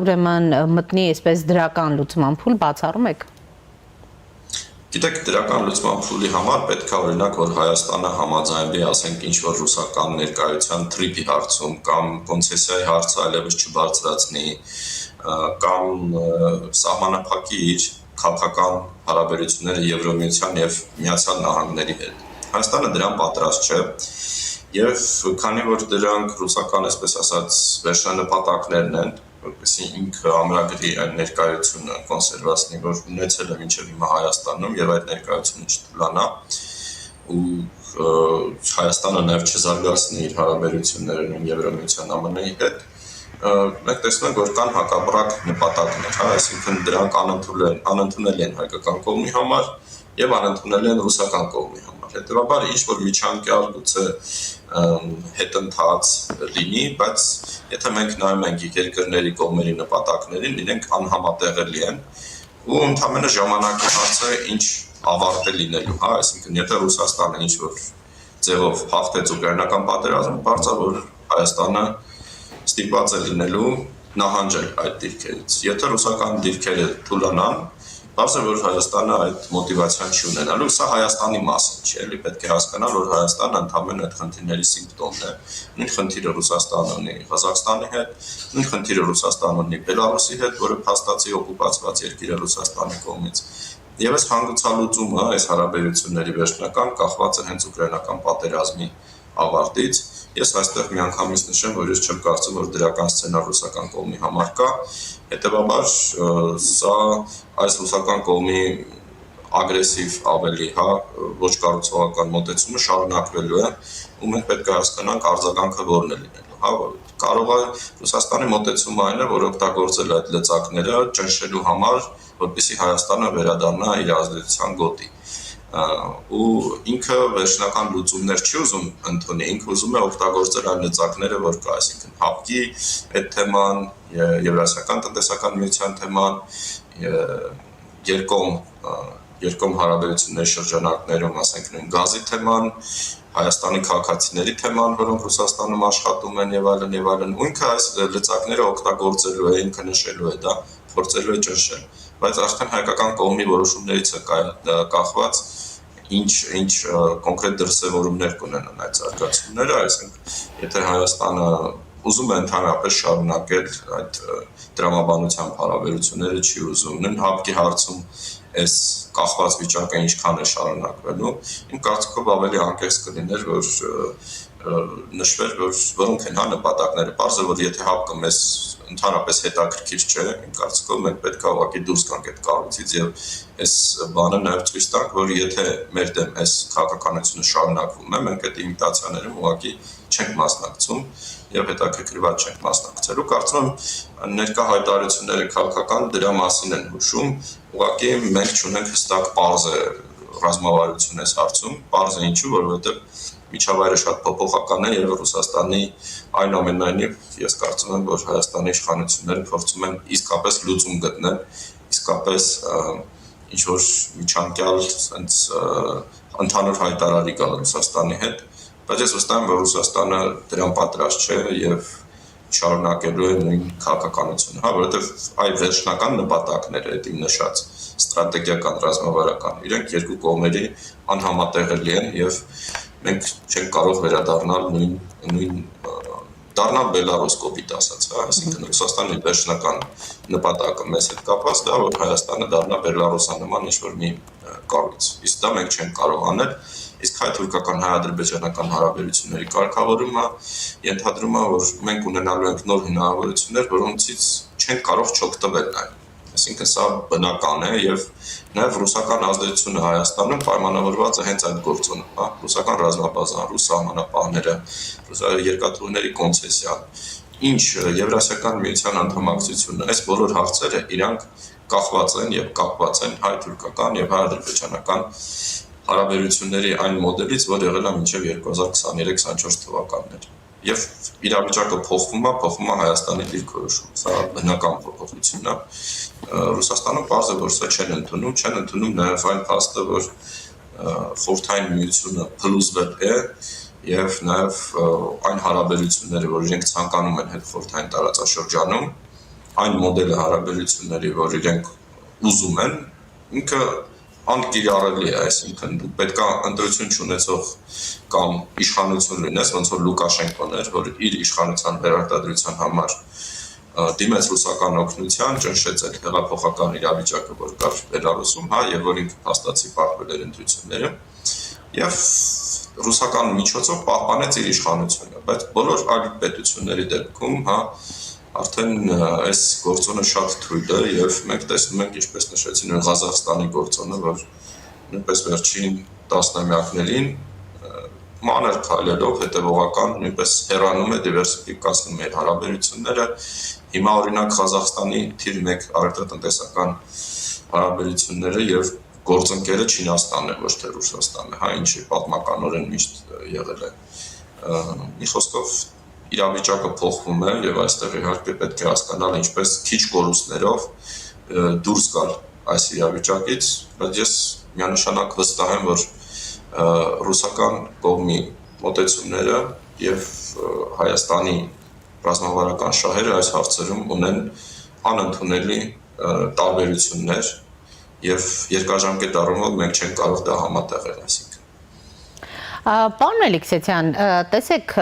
ուրեմն մտնի այսպես դրական լուծման փուլ բացառում եք։ Գիտեք, դրական լուծման փուլի համար պետք է օրինակ, որ Հայաստանը համաձայնվի, ասենք, ինչ-որ ռուսական ներկայության թրիպի հարցում կամ կոնցեսիայի հարցը այլևս չբարձրացնի կամ սահմանափակի իր քաղաքական հարաբերությունները Եվրամիության եւ Միացյալ Նահանգների հետ։ Հայաստանը դրան պատրաստ չէ Եվ քանի որ դրանք ռուսական, այսպես ասած, վերջնանպատակներն են, որպեսզի ինքը ամրագրի այն ներկայությունը կոնսերվացնի, որ ունեցել է մինչև հիմա Հայաստանում եւ այդ ներկայությունը չթուլանա ու Հայաստանը նաև չզարգացնի իր հարաբերությունները Եվրամիության ԱՄՆ-ի հետ, մենք տեսնում ենք, որ կան հակառակ նպատակներ, այսինքն դրանք անընդունել են հայկական կողմի համար եւ անընդունել են ռուսական կողմի համար։ Հետևաբար ինչ-որ միջանկյալ գուցե հետընթաց լինի, բայց եթե մենք նայում ենք երկրների կողմերի նպատակներին, իրենք անհամատեղելի են ու ընդհանրապես ժամանակի հարց է ինչ ավարտ է լինելու, այսինքն եթե Ռուսաստանը ինչ-որ ձևով հաղթեց ուկրաինական պատերազմը, բարձր որ Հայաստանը ստիպված է լինելու նահանջել այդ դիրքերից։ Եթե ռուսական դիրքերը թուլանան, բարձր որ Հայաստանը այդ մոտիվացիան չի ունենալու, սա Հայաստանի մասին չէ, էլի պետք է հասկանալ, որ Հայաստանը ընդհանրապես այդ խնդիրների սիմպտոմն է։ Նույն խնդիրը Ռուսաստանը ունի Ղազախստանի հետ, նույն խնդիրը Ռուսաստանը ունի Բելարուսի հետ, որը փաստացի օկուպացված երկիր է Ռուսաստանի կողմից։ Եվ այս հանգուցալուծումը, այս հարաբերությունների վերջնական կախված է հենց ուկրաինական պատերազմի ավարտից։ Ես այստեղ միանգամից նշեմ, որ ես չեմ կարծում, որ դրական սցենար ռուսական կողմի համար կա, հետևաբար սա այս ռուսական կողմի ագրեսիվ ավելի, ոչ կառուցողական մոտեցումը շարունակվելու է, ու մենք պետք է հասկանանք արձագանքը որն է լինելու, կարող է Ռուսաստանի մոտեցումը այն է, որ օգտագործել այդ լծակները ճնշելու համար, որպեսզի Հայաստանը վերադառնա իր ազդեցության գոտի։ Ու ինքը վերջնական լուծումներ չի ուզում ընդունի, ինքը ուզում է օգտագործել այն լծակները, որ կա, այսինքն հապկի այդ թեման, Եվրասիական տնտեսական միության թեման, երկկողմ հարաբերությունների շրջանակներում, ասենք նույն գազի թեման, Հայաստանի քաղաքացիների թեման, որոնք Ռուսաստանում աշխատում են եւ այլն, ու ինքը այս լծակները օգտագործելու է, ինքը նշելու է դա, փորձելու է ճնշել, բայց արդեն հայկական կողմի որոշումներից է կախված ինչ կոնկրետ դրսևորումներ կունենան այդ զարգացումները, այսինքն եթե Հայաստանը ուզում է ընդհանրապես շարունակել այդ դրամաբանության հարաբերությունները, չի ուզում, նույն հապկի հարցում այս կախված վիճակը ինչքան է շարունակվելու, իմ կարծիքով ավելի անկեղծ կլիներ, որ նշվեր, որ որոնք են նպատակները, պարզ է, որ եթե հապկը մեզ ընդհանրապես հետաքրքիր չէ, իմ կարծիքով մենք պետք է ուղղակի դուրս գանք այդ կառույցից եւ այս բանը նաեւ ցույց տանք, որ եթե մեր դեմ այս քաղաքականությունը շարունակվում է, մենք այդ իմիտացիաներում ուղղակի չենք մասնակցում եւ հետաքրքրված չենք մասնակցելու։ Կարծում եմ ներկա հայտարարությունները քաղաքական դրա մասին են հուշում, ուղղակի մենք չունենք հստակ պարզ ռազմավարություն այս հարցում, պարզ է ինչու, որովհետեւ միջավայրը շատ փոփոխական է եւ Ռուսաստանի այնուամենայնիվ ես կարծում եմ, որ Հայաստանի իշխանությունները փորձում են իսկապես լուծում գտնել, իսկապես ինչ-որ միջանկյալ sense ընդհանուր հայտարարի գալ Ռուսաստանի հետ, բայց ես վստահ եմ, որ Ռուսաստանը դրան պատրաստ չէ եւ շարունակելու է նույն քաղաքականությունը, որովհետեւ այ վերջնական նպատակները, այդ իմ նշած ստրատեգիական ռազմավարական, իրենք երկու կողմերի անհամատեղելի են եւ մենք չենք կարող վերադառնալ նույն դառնալ Բելարուս կոպիտ ասած, այսինքն Ռուսաստանի վերջնական նպատակը մեզ հետ կապված դա, որ Հայաստանը դառնա Բելարուսանման ինչ-որ մի կառույց, իսկ դա մենք չենք կարող անել, իսկ հայ-թուրքական հայ-ադրբեջանական հարաբերությունների կարգավորումը ենթադրում է, որ մենք ունենալու ենք նոր հնարավորություններ, որոնցից չենք կարող չօգտվել նաև։ Այսինքն սա բնական է եւ նաեւ ռուսական ազդեցությունը Հայաստանում պայմանավորված է հենց այդ գործոնով, ռուսական ռազմաբազան, ռուս սահմանապահները, երկաթուղիների կոնցեսիան, ինչ Եվրասիական միության անդամակցությունը, այս բոլոր հարցերը իրանք կախված են եւ կապված են հայ-թուրքական եւ հայ-ադրբեջանական հարաբերությունների այն մոդելից, որ եղել է մինչև 2023-24 թվականներ։ Եվ իրավիճակը փոխվում է Հայաստանի դիրքորոշումը, սա բնական փոփոխություն է։ Ռուսաստանը պարզ է, որ սա չեն ընդունում նաև այն փաստը, որ խորհրդային միությունը փլուզվել է եւ նաև այն հարաբերությունները, որ իրենք ցանկանում են հետ խորհրդային տարածաշրջանում, այն մոդելը հարաբերությունների, որ իրենք ուզում են, ինքը անկիրառելի է, այսինքն դու պետք է ընտրություն չունեցող կամ իշխանություն լինես, ոնց որ Լուկաշենկոն էր, որ իր իշխանության վերարտադրության համար դիմեց ռուսական օգնության, ճնշեց այդ հեղափոխական իրավիճակը, որ կար Բելարուսում, եւ որ ինքը փաստացի պարտվել էր ընտրությունները, եւ ռուսական միջոցով պահպանեց իր իշխանությունը, բայց բոլոր այլ պետությունների դեպքում, հա, արդեն այս գործոնը շատ թույլ է եւ մենք տեսնում ենք, ինչպես նշեցին, Ղազախստանի գործոնը, որ նույնպես վերջին տասնամյակներին մանր քայլերով հետևողական նույնպես հեռանում է դիվերսիֆիկացնում իր հարաբերությունները։ Հիմա օրինակ Ղազախստանի թիվ 1 առևտրատնտեսական հարաբերությունները եւ գործընկերը Չինաստանն է, ոչ թե Ռուսաստանն է, հա, ինչի պատմականորեն միշտ եղել է։ Մի խոսքով իրավիճակը փոխվում է եւ այստեղ իհարկե պետք է հասկանալ ինչպես քիչ կորուստներով դուրս գալ այս իրավիճակից, բայց ես միանշանակ վստահ եմ, որ ռուսական կողմի մոտեցումները եւ Հայաստանի ռազմավարական շահերը այս հարցերում ունեն անընդունելի տարբերություններ եւ երկարաժամկետ առումով մենք չենք կարող դա համատեղել, այսինքն Պարոն Մելիքսեթյան, տեսեք,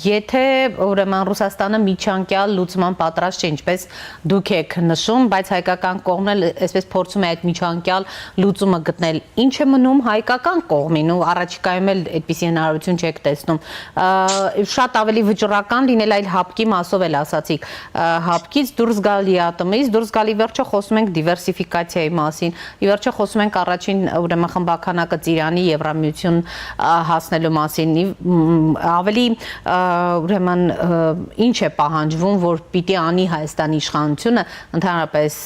եթե ուրեմն Ռուսաստանը միջանկյալ լուծման պատրաստ չէ, ինչպես դուք եք նշում, բայց հայկական կողմն էլ այսպես փորձում է այդ միջանկյալ լուծումը գտնել, ինչ է մնում հայկական կողմին ու առաջիկայում էլ այդպիսի հնարավորություն չեք տեսնում։ Շատ ավելի վճռական լինել այլ հապկի մասով էլ ասացիք, հապկից դուրս գալ ԵԱՏՄ-ից, դուրս գալի վերջը խոսում ենք դիվերսիֆիկացիայի մասին, ի վերջո խոսում ենք առաջին ուրեմն խմբականակը Ծիրանի Եվրամիություն հասնելու մասին, ավելի ուրեմն ինչ է պահանջվում, որ պիտի անի Հայաստանի իշխանությունը, ընդհանրապես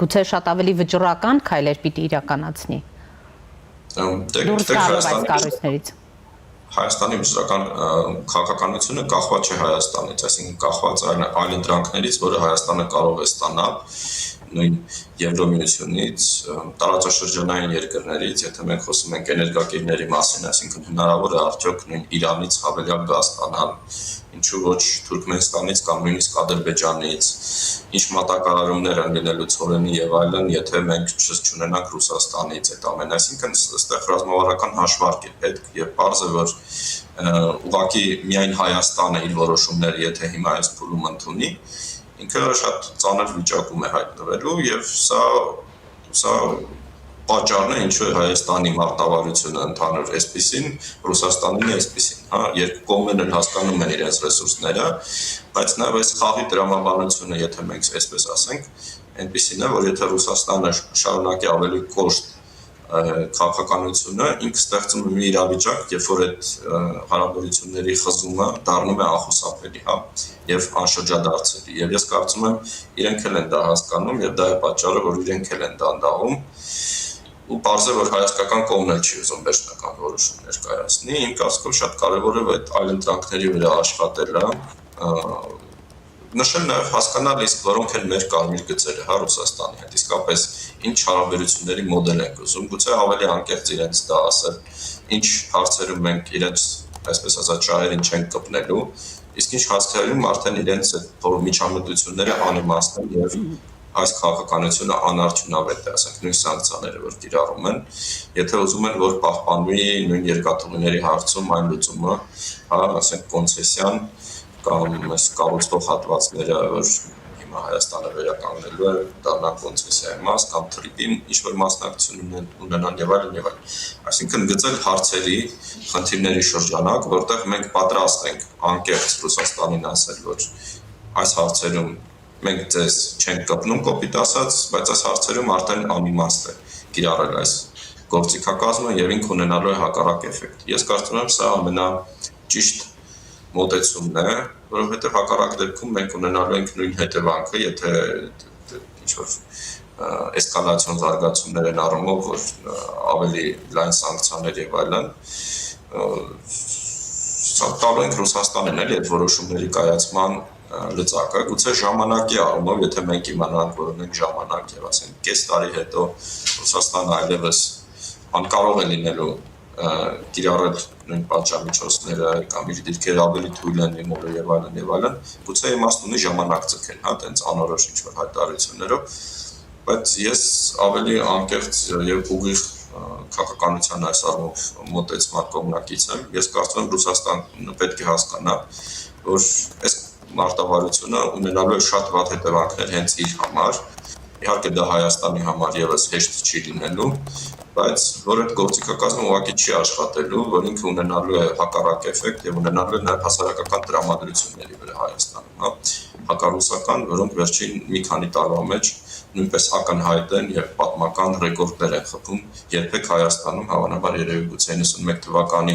գուցե շատ ավելի վճռական քայլեր պիտի իրականացնի։ Դուրս գալով այս կառույցներից։ Հայաստանի վճռական քաղաքականությունը կախված չէ Հայաստանից, այսինքն կախված այլ ընտրանքներից, որը Հայաստանը կարող է ստանալ նույն Եվրոմիությունից, տարածաշրջանային երկրներից, եթե մենք խոսում ենք էներգակիրների մասին, այսինքն հնարավոր է արդյոք նույն Իրանից հավելյալ գազ ստանալ, ինչու ոչ Թուրքմենստանից կամ նույնիսկ Ադրբեջանից, ինչ մատակարարումներ են լինելու Ցորենի եւ այլն, եթե մենք չունենանք Ռուսաստանից այդ ամենը, այսինքն այստեղ ռազմավարական հաշվարկ է պետք եւ պարզ է, որ ուղղակի միայն Հայաստանը իր որոշումները, եթե հիմա այս փուլում ընդունի, ինքը շատ ծանր վիճակում է հայտնվելու եւ սա պատճառն է, ինչու է Հայաստանի մարտավարությունը ընդհանուր այսպեսին, Ռուսաստանին այսպեսին, հա, երկու կողմերն էլ հասկանում են իրենց ռեսուրսները, բայց նաեւ այս խաղի տրամաբանությունը, եթե մենք այսպես ասենք, այնպեսին է, որ եթե Ռուսաստանը շարունակի ավելի կոշտ քաղաքականությունը, ինքը ստեղծում է մի իրավիճակ, երբ որ այդ հարաբերությունների խզումը դառնում է անխուսափելի, հա, եւ անշրջադարձելի։ Եվ ես կարծում եմ, իրենք էլ են դա հասկանում եւ դա է պատճառը, որ իրենք էլ են դանդաղում ու պարզ է, որ հայկական կողմն էլ չի ուզում վերջնական որոշումներ կայացնի։ Իմ կարծիքով շատ կարեւոր է այդ այլ ընտրանքների վրա աշխատելը, նշել նաև հասկանալ իսկ որոնք են մեր կարմիր գծերը, հա, Ռուսաստանի հետ, իսկապես ինչ հարաբերությունների մոդել ենք ուզում, գուցե ավելի անկեղծ իրենց դա ասել, ինչ հարցերում մենք իրենց, այսպես ասած, շահերին չենք կպնելու, իսկ ինչ հարցերում արդեն իրենց այդ միջամտությունները անիմաստ են եւ այս քաղաքականությունը անարդյունավետ է, ասենք նույն սանկցիաները, որ կիրառում են, եթե ուզում են, որ պահպանվի նույն երկաթուղիների հարցում այն լուծումը, հա, ասենք կոնցեսիան կամ այս կառուցվող հատվածները, որ հիմա Հայաստանը վերականգնելու է, դառնան կոնցեսիայի մաս կամ թրիպին ինչ-որ մասնակցություն ունենան եւ այլն եւ այլն։ Այսինքն գծել հարցերի, խնդիրների շրջանակ, որտեղ մենք պատրաստ ենք անկեղծ Ռուսաստանին ասել, որ այս հարցերում մենք ձեզ չենք կպնում, կոպիտ ասած, բայց այս հարցերում արդեն անիմաստ է կիրառել այս գործիքակազմը եւ ինք ունենալու է հակառակ էֆեկտ։ Ես կարծում եմ, սա ամենաճիշտ մոտեցումն է, որովհետև հակառակ դեպքում մենք ունենալու ենք նույն հետևանքը, եթե ինչ-որ էսկալացիոն զարգացումներ են առումով, որ ավելի լայն սանկցիաներ եւ այլն, տալու ենք Ռուսաստանին էլ այդ որոշումների կայացման լծակը, գուցե ժամանակի առումով, եթե մենք իմանանք, որ ունենք ժամանակ եւ ասենք կես տարի հետո Ռուսաստանը այլևս անկարող է լինելու կիրառել նույն պատժամիջոցները կամ իր դիրքերը ավելի թույլ են լինելու եւ այլն, գուցե իմաստ ունի ժամանակ ցկել, հա, տենց անորոշ ինչ-որ հայտարարություններով, բայց ես ավելի անկեղծ եւ ուղիղ քաղաքականության այս առումով մոտեցման կողմնակից եմ։ Ես կարծում եմ Ռուսաստանը պետք է հասկանա, որ այս մարտավարությունը ունենալու է շատ վատ հետևանքներ հենց իր համար։ Իհարկե դա Հայաստանի համար եւս հեշտ չի լինելու, բայց որ այդ գործիքակազմը ուղղակի չի աշխատելու, որ ինքը ունենալու է հակառակ էֆեկտ եւ ունենալու է նաեւ հասարակական տրամադրությունների վրա Հայաստանում, հա, հակառուսական, որոնք վերջին մի քանի տարվա մեջ նույնպես ակնհայտ են եւ պատմական ռեկորդներ են խփում երբեք Հայաստանում, հավանաբար երևի գուցե 91 թվականի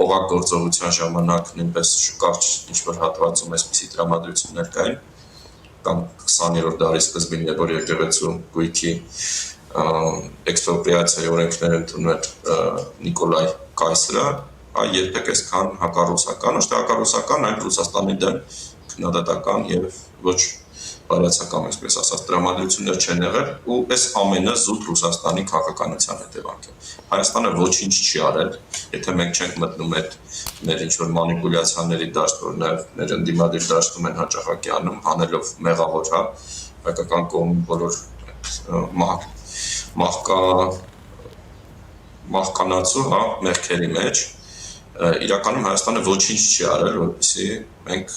օղակ գործողության ժամանակ նույնպես շուկարճ ինչ-որ հատվածում այսպիսի տրամադրություններ կային, կամ 20-րդ դարի սկզբին երբ որ եկեղեցու գույքի էքսպրոպրիացիայի օրենքներ ընդունում էր Նիկոլայ Կայսրը, այ երբեք այսքան հակառուսական, ոչ թե հակառուսական, այլ Ռուսաստանի դեմ քննադատական եւ ոչ բարյացակամ, այսպես ասած, տրամադրություններ չեն եղել ու այս ամենը զուտ Ռուսաստանի քաղաքականության հետևանք է։ Հայաստանը ոչինչ չի արել, եթե մենք չենք մտնում այդ մեր ինչ-որ մանիպուլյացիաների դաշտ, որ նաեւ մեր ընդդիմադիր դաշտում են հաճախակի անում, հանելով մեղավոր, հա, հայկական կողմի բոլոր մահկանացու, հա, մեղքերի մեջ իրականում Հայաստանը ոչինչ չի արել, որպեսզի մենք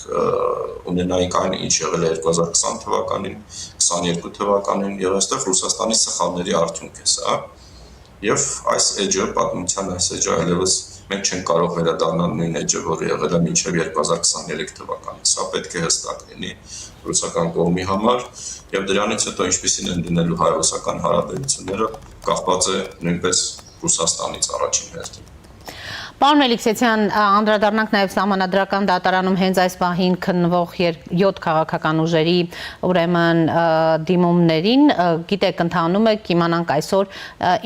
ունենայինք այն, ինչ եղել է 2020 թվականին, 22 թվականին եւ այստեղ Ռուսաստանի սխալների արդյունք է սա։ Եվ այս էջը, պատմության այս էջը այլևս մենք չենք կարող վերադառնալ նույն էջը, որը եղել է մինչև 2023 թվականին։ Սա պետք է հստակ լինի ռուսական կողմի համար եւ դրանից հետո ինչպիսին են լինելու հայ-ռուսական հարաբերությունները կախված է նույնպես Ռուսաստանից առաջին հերթին։ Պարոն Մելիքսեթյան, անդրադառնանք նաև սահմանադրական դատարանում հենց այս պահին քննվող 7 քաղաքական ուժերի ուրեմն դիմումներին, գիտեք, ընթանում է, կիմանանք այսօր,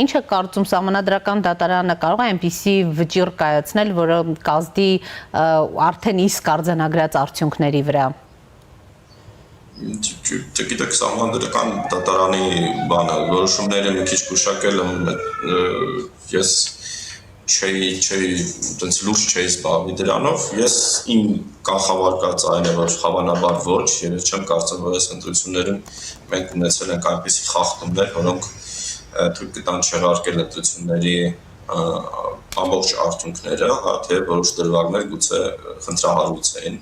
ինչ է կարծում սահմանադրական դատարանը կարող է այնպիսի վճիռ կայացնել, որը կազդի արդեն իսկ արձանագրած արդյունքների վրա։ Չգիտեք, սահմանադրական դատարանի բանը, որոշումները մի քիչ գուշակել եմ, ես տենց լուրջ չէի զբաղվի դրանով, ես իմ կանխավարկած այն է, որ հավանաբար ոչ, եւ ես չեմ կարծում, որ այս ընտրություններում մենք ունեցել ենք այնպիսի խախտումներ, որոնք թույլ կտան չեղարկել ընտրությունների ամբողջ արդյունքները, հա, թե որոշ դրվագներ գուցե խնդրահարույց էին։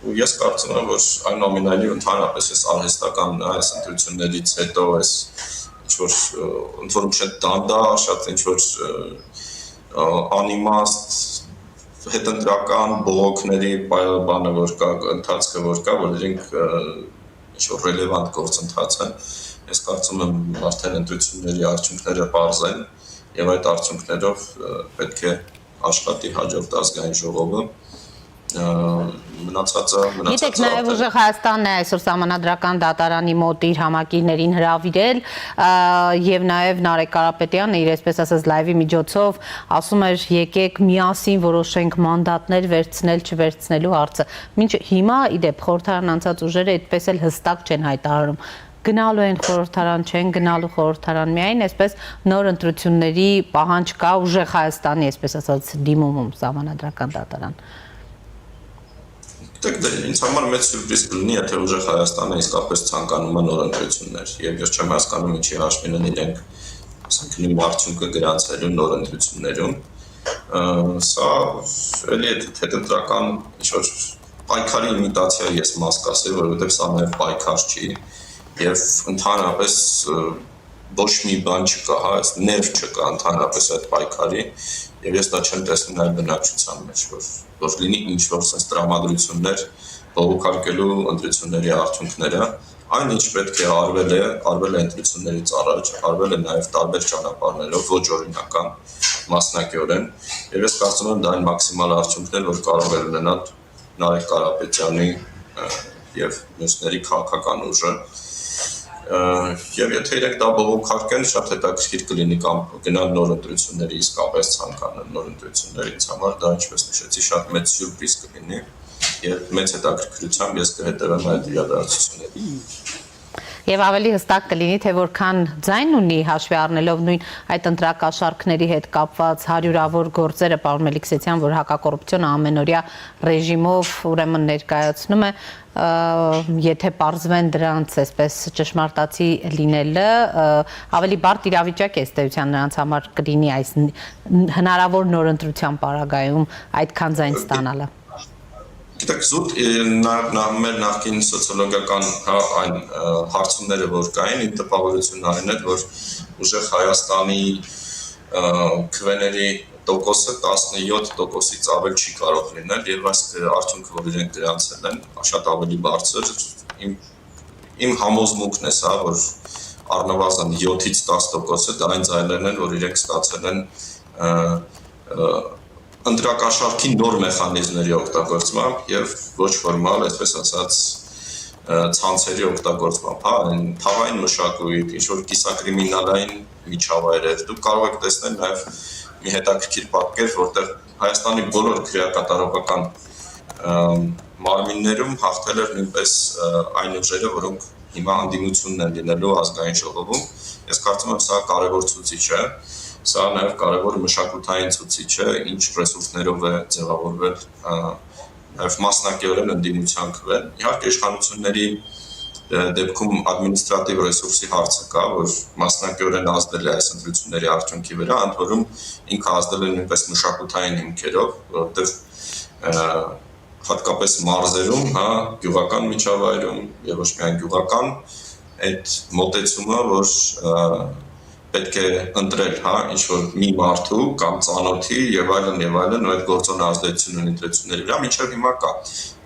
Ու ես կարծում եմ, որ այնուամենայնիվ ընդհանրապես այս արհեստական այս ընտրություններից հետո այս ինչ-որ ընդ-որում շատ դանդաղ, շատ ինչ-որ անիմաստ հետընտրական բողոքների բանը, որ կա, ընթացքը, որ կա, որ իրենք ինչ-որ ռելևանտ գործընթաց են, ես կարծում եմ արդեն ընտրությունների արդյունքները պարզ են եւ այդ արդյունքներով պետք է աշխատի հաջորդ ազգային ժողովը մնացածը Գիտեք, նաև ուժեղ Հայաստանն է այսօր սահմանադրական դատարանի մոտ իր համակիրներին հրավիրել եւ նաև Նարեկ Կարապետյանը իր այսպես ասած լայվի միջոցով ասում էր եկեք միասին որոշենք մանդատներ վերցնել չվերցնելու հարցը։ Մինչ հիմա իդեպ խորհրդարան անցած ուժերը այդպես էլ հստակ չեն հայտարարում գնալու են խորհրդարան, չեն գնալու խորհրդարան, միայն այսպես նոր ընտրությունների պահանջ կա ուժեղ Հայաստանի այսպես ասած դիմումում սահմանադրական դատարան։ Ինձ համար մեծ սյուրպրիզ կլինի, եթե ուժեղ Հայաստանը իսկապես ցանկանում է նոր ընտրություններ, եւ ես չեմ հասկանում ինչի հաշվին են իրենք, ասենք, նույն արդյունքը գրանցելու նոր ընտրություններում։ Սա էլի է հետընտրական ինչ-որ պայքարի իմիտացիա ես մաս կասեի, որովհետեւ սա նաեւ պայքար չի, եւ ընդհանրապես ոչ մի բան չկա, հա, ներվ չկա ընդհանրապես այդ պայքարի, եւ ես դա չեմ տեսնում նաեւ բնակչության մեջ, որ լինի ինչ-որ sense տրամադրություններ բողոքարկելու ընտրությունների արդյունքները, այն ինչ պետք է արվել է ընտրություններից առաջ, արվել է նաեւ տարբեր ճանապարհներով, ոչ օրինական մասնակիորեն, եւ ես կարծում եմ դա այն մաքսիմալ արդյունքն է, որ կարող է ունենալ Նարեկ Կարապետյանի եւ մյուսների քաղաքական ուժը, եւ եթե իրենք դա բողոքարկեն, շատ հետաքրքիր կլինի կամ գնալ նոր ընտրությունների, իսկապես ցանկանան նոր ընտրություններ, ինձ համար դա ինչպես նշեցի, շատ մեծ սյուրպրիզ կլինի եւ մեծ հետաքրքրությամբ ես կհետևեմ այդ իրադարձություններին։ Եվ ավելի հստակ կլինի, թե որքան ձայն ունի հաշվի առնելով նույն այդ ընտրակաշառքների հետ կապված հարյուրավոր գործերը, պարոն Մելիքսեթյան, որ հակակոռուպցիոն ամենօրյա ռեժիմով ուրեմն ներկայացնում է, եթե պարզվեն դրանց այսպես ճշմարտացի լինելը, ավելի բարդ իրավիճակ է ըստ էության նրանց համար կլինի այս հնարավոր նոր ընտրության պարագայում այդքան ձայն ստանալը։ Գիտեք, զուտ մեր նախկին սոցիոլոգիական այն հարցումները, որ կային, իմ տպավորությունն այն էր, որ ուժեղ Հայաստանի քվեների տոկոսը 17%-ից ավել չի կարող լինել եւ այս արդյունքը, որ իրենք գրանցել են, շատ ավելի բարձր։ Իմ համոզմունքն է սա, որ առնվազն 7-ից 10%-ը դա այն ձայներն են, որ իրենք ստացել են ընտրակաշառքի նոր մեխանիզմների օգտագործմամբ եւ ոչ ֆորմալ, այսպես ասած, ցանցերի օգտագործմամբ, այն թավային մշակույթ, ինչ-որ կիսակրիմինալային միջավայրեր։ Դուք կարող եք տեսնել նաեւ մի հետաքրքիր պատկեր, որտեղ Հայաստանի բոլոր քրեակատարողական մարմիններում հաղթել էր նույնպես այն ուժերը, որոնք հիմա անդիմությունն են լինելու ազգային ժողովում։ Ես կարծում եմ, սա կարևոր ցուցիչ է, սա նաև կարևոր մշակութային ցուցիչ է, ինչ ռեսուրսներով է ձևավորվել նաև մասնակիորեն ընդդիմության քվեն։ Իհարկե իշխանությունների դեպքում ադմինիստրատիվ ռեսուրսի հարցը կա, որ մասնակիորեն ազդել է այս ընտրությունների արդյունքի վրա, ընդ որում ինքը ազդել է նույնպես մշակութային հիմքերով, որովհետև հատկապես մարզերում, գյուղական միջավայրում եւ ոչ միայն գյուղական, այդ մոտեցումը, որ պետք է ընտրել, ինչ-որ մի մարդու կամ ծանոթի եւ այլն, ու այդ գործոնը ազդեցություն ունի ընտրությունների վրա, մինչեւ հիմա կա։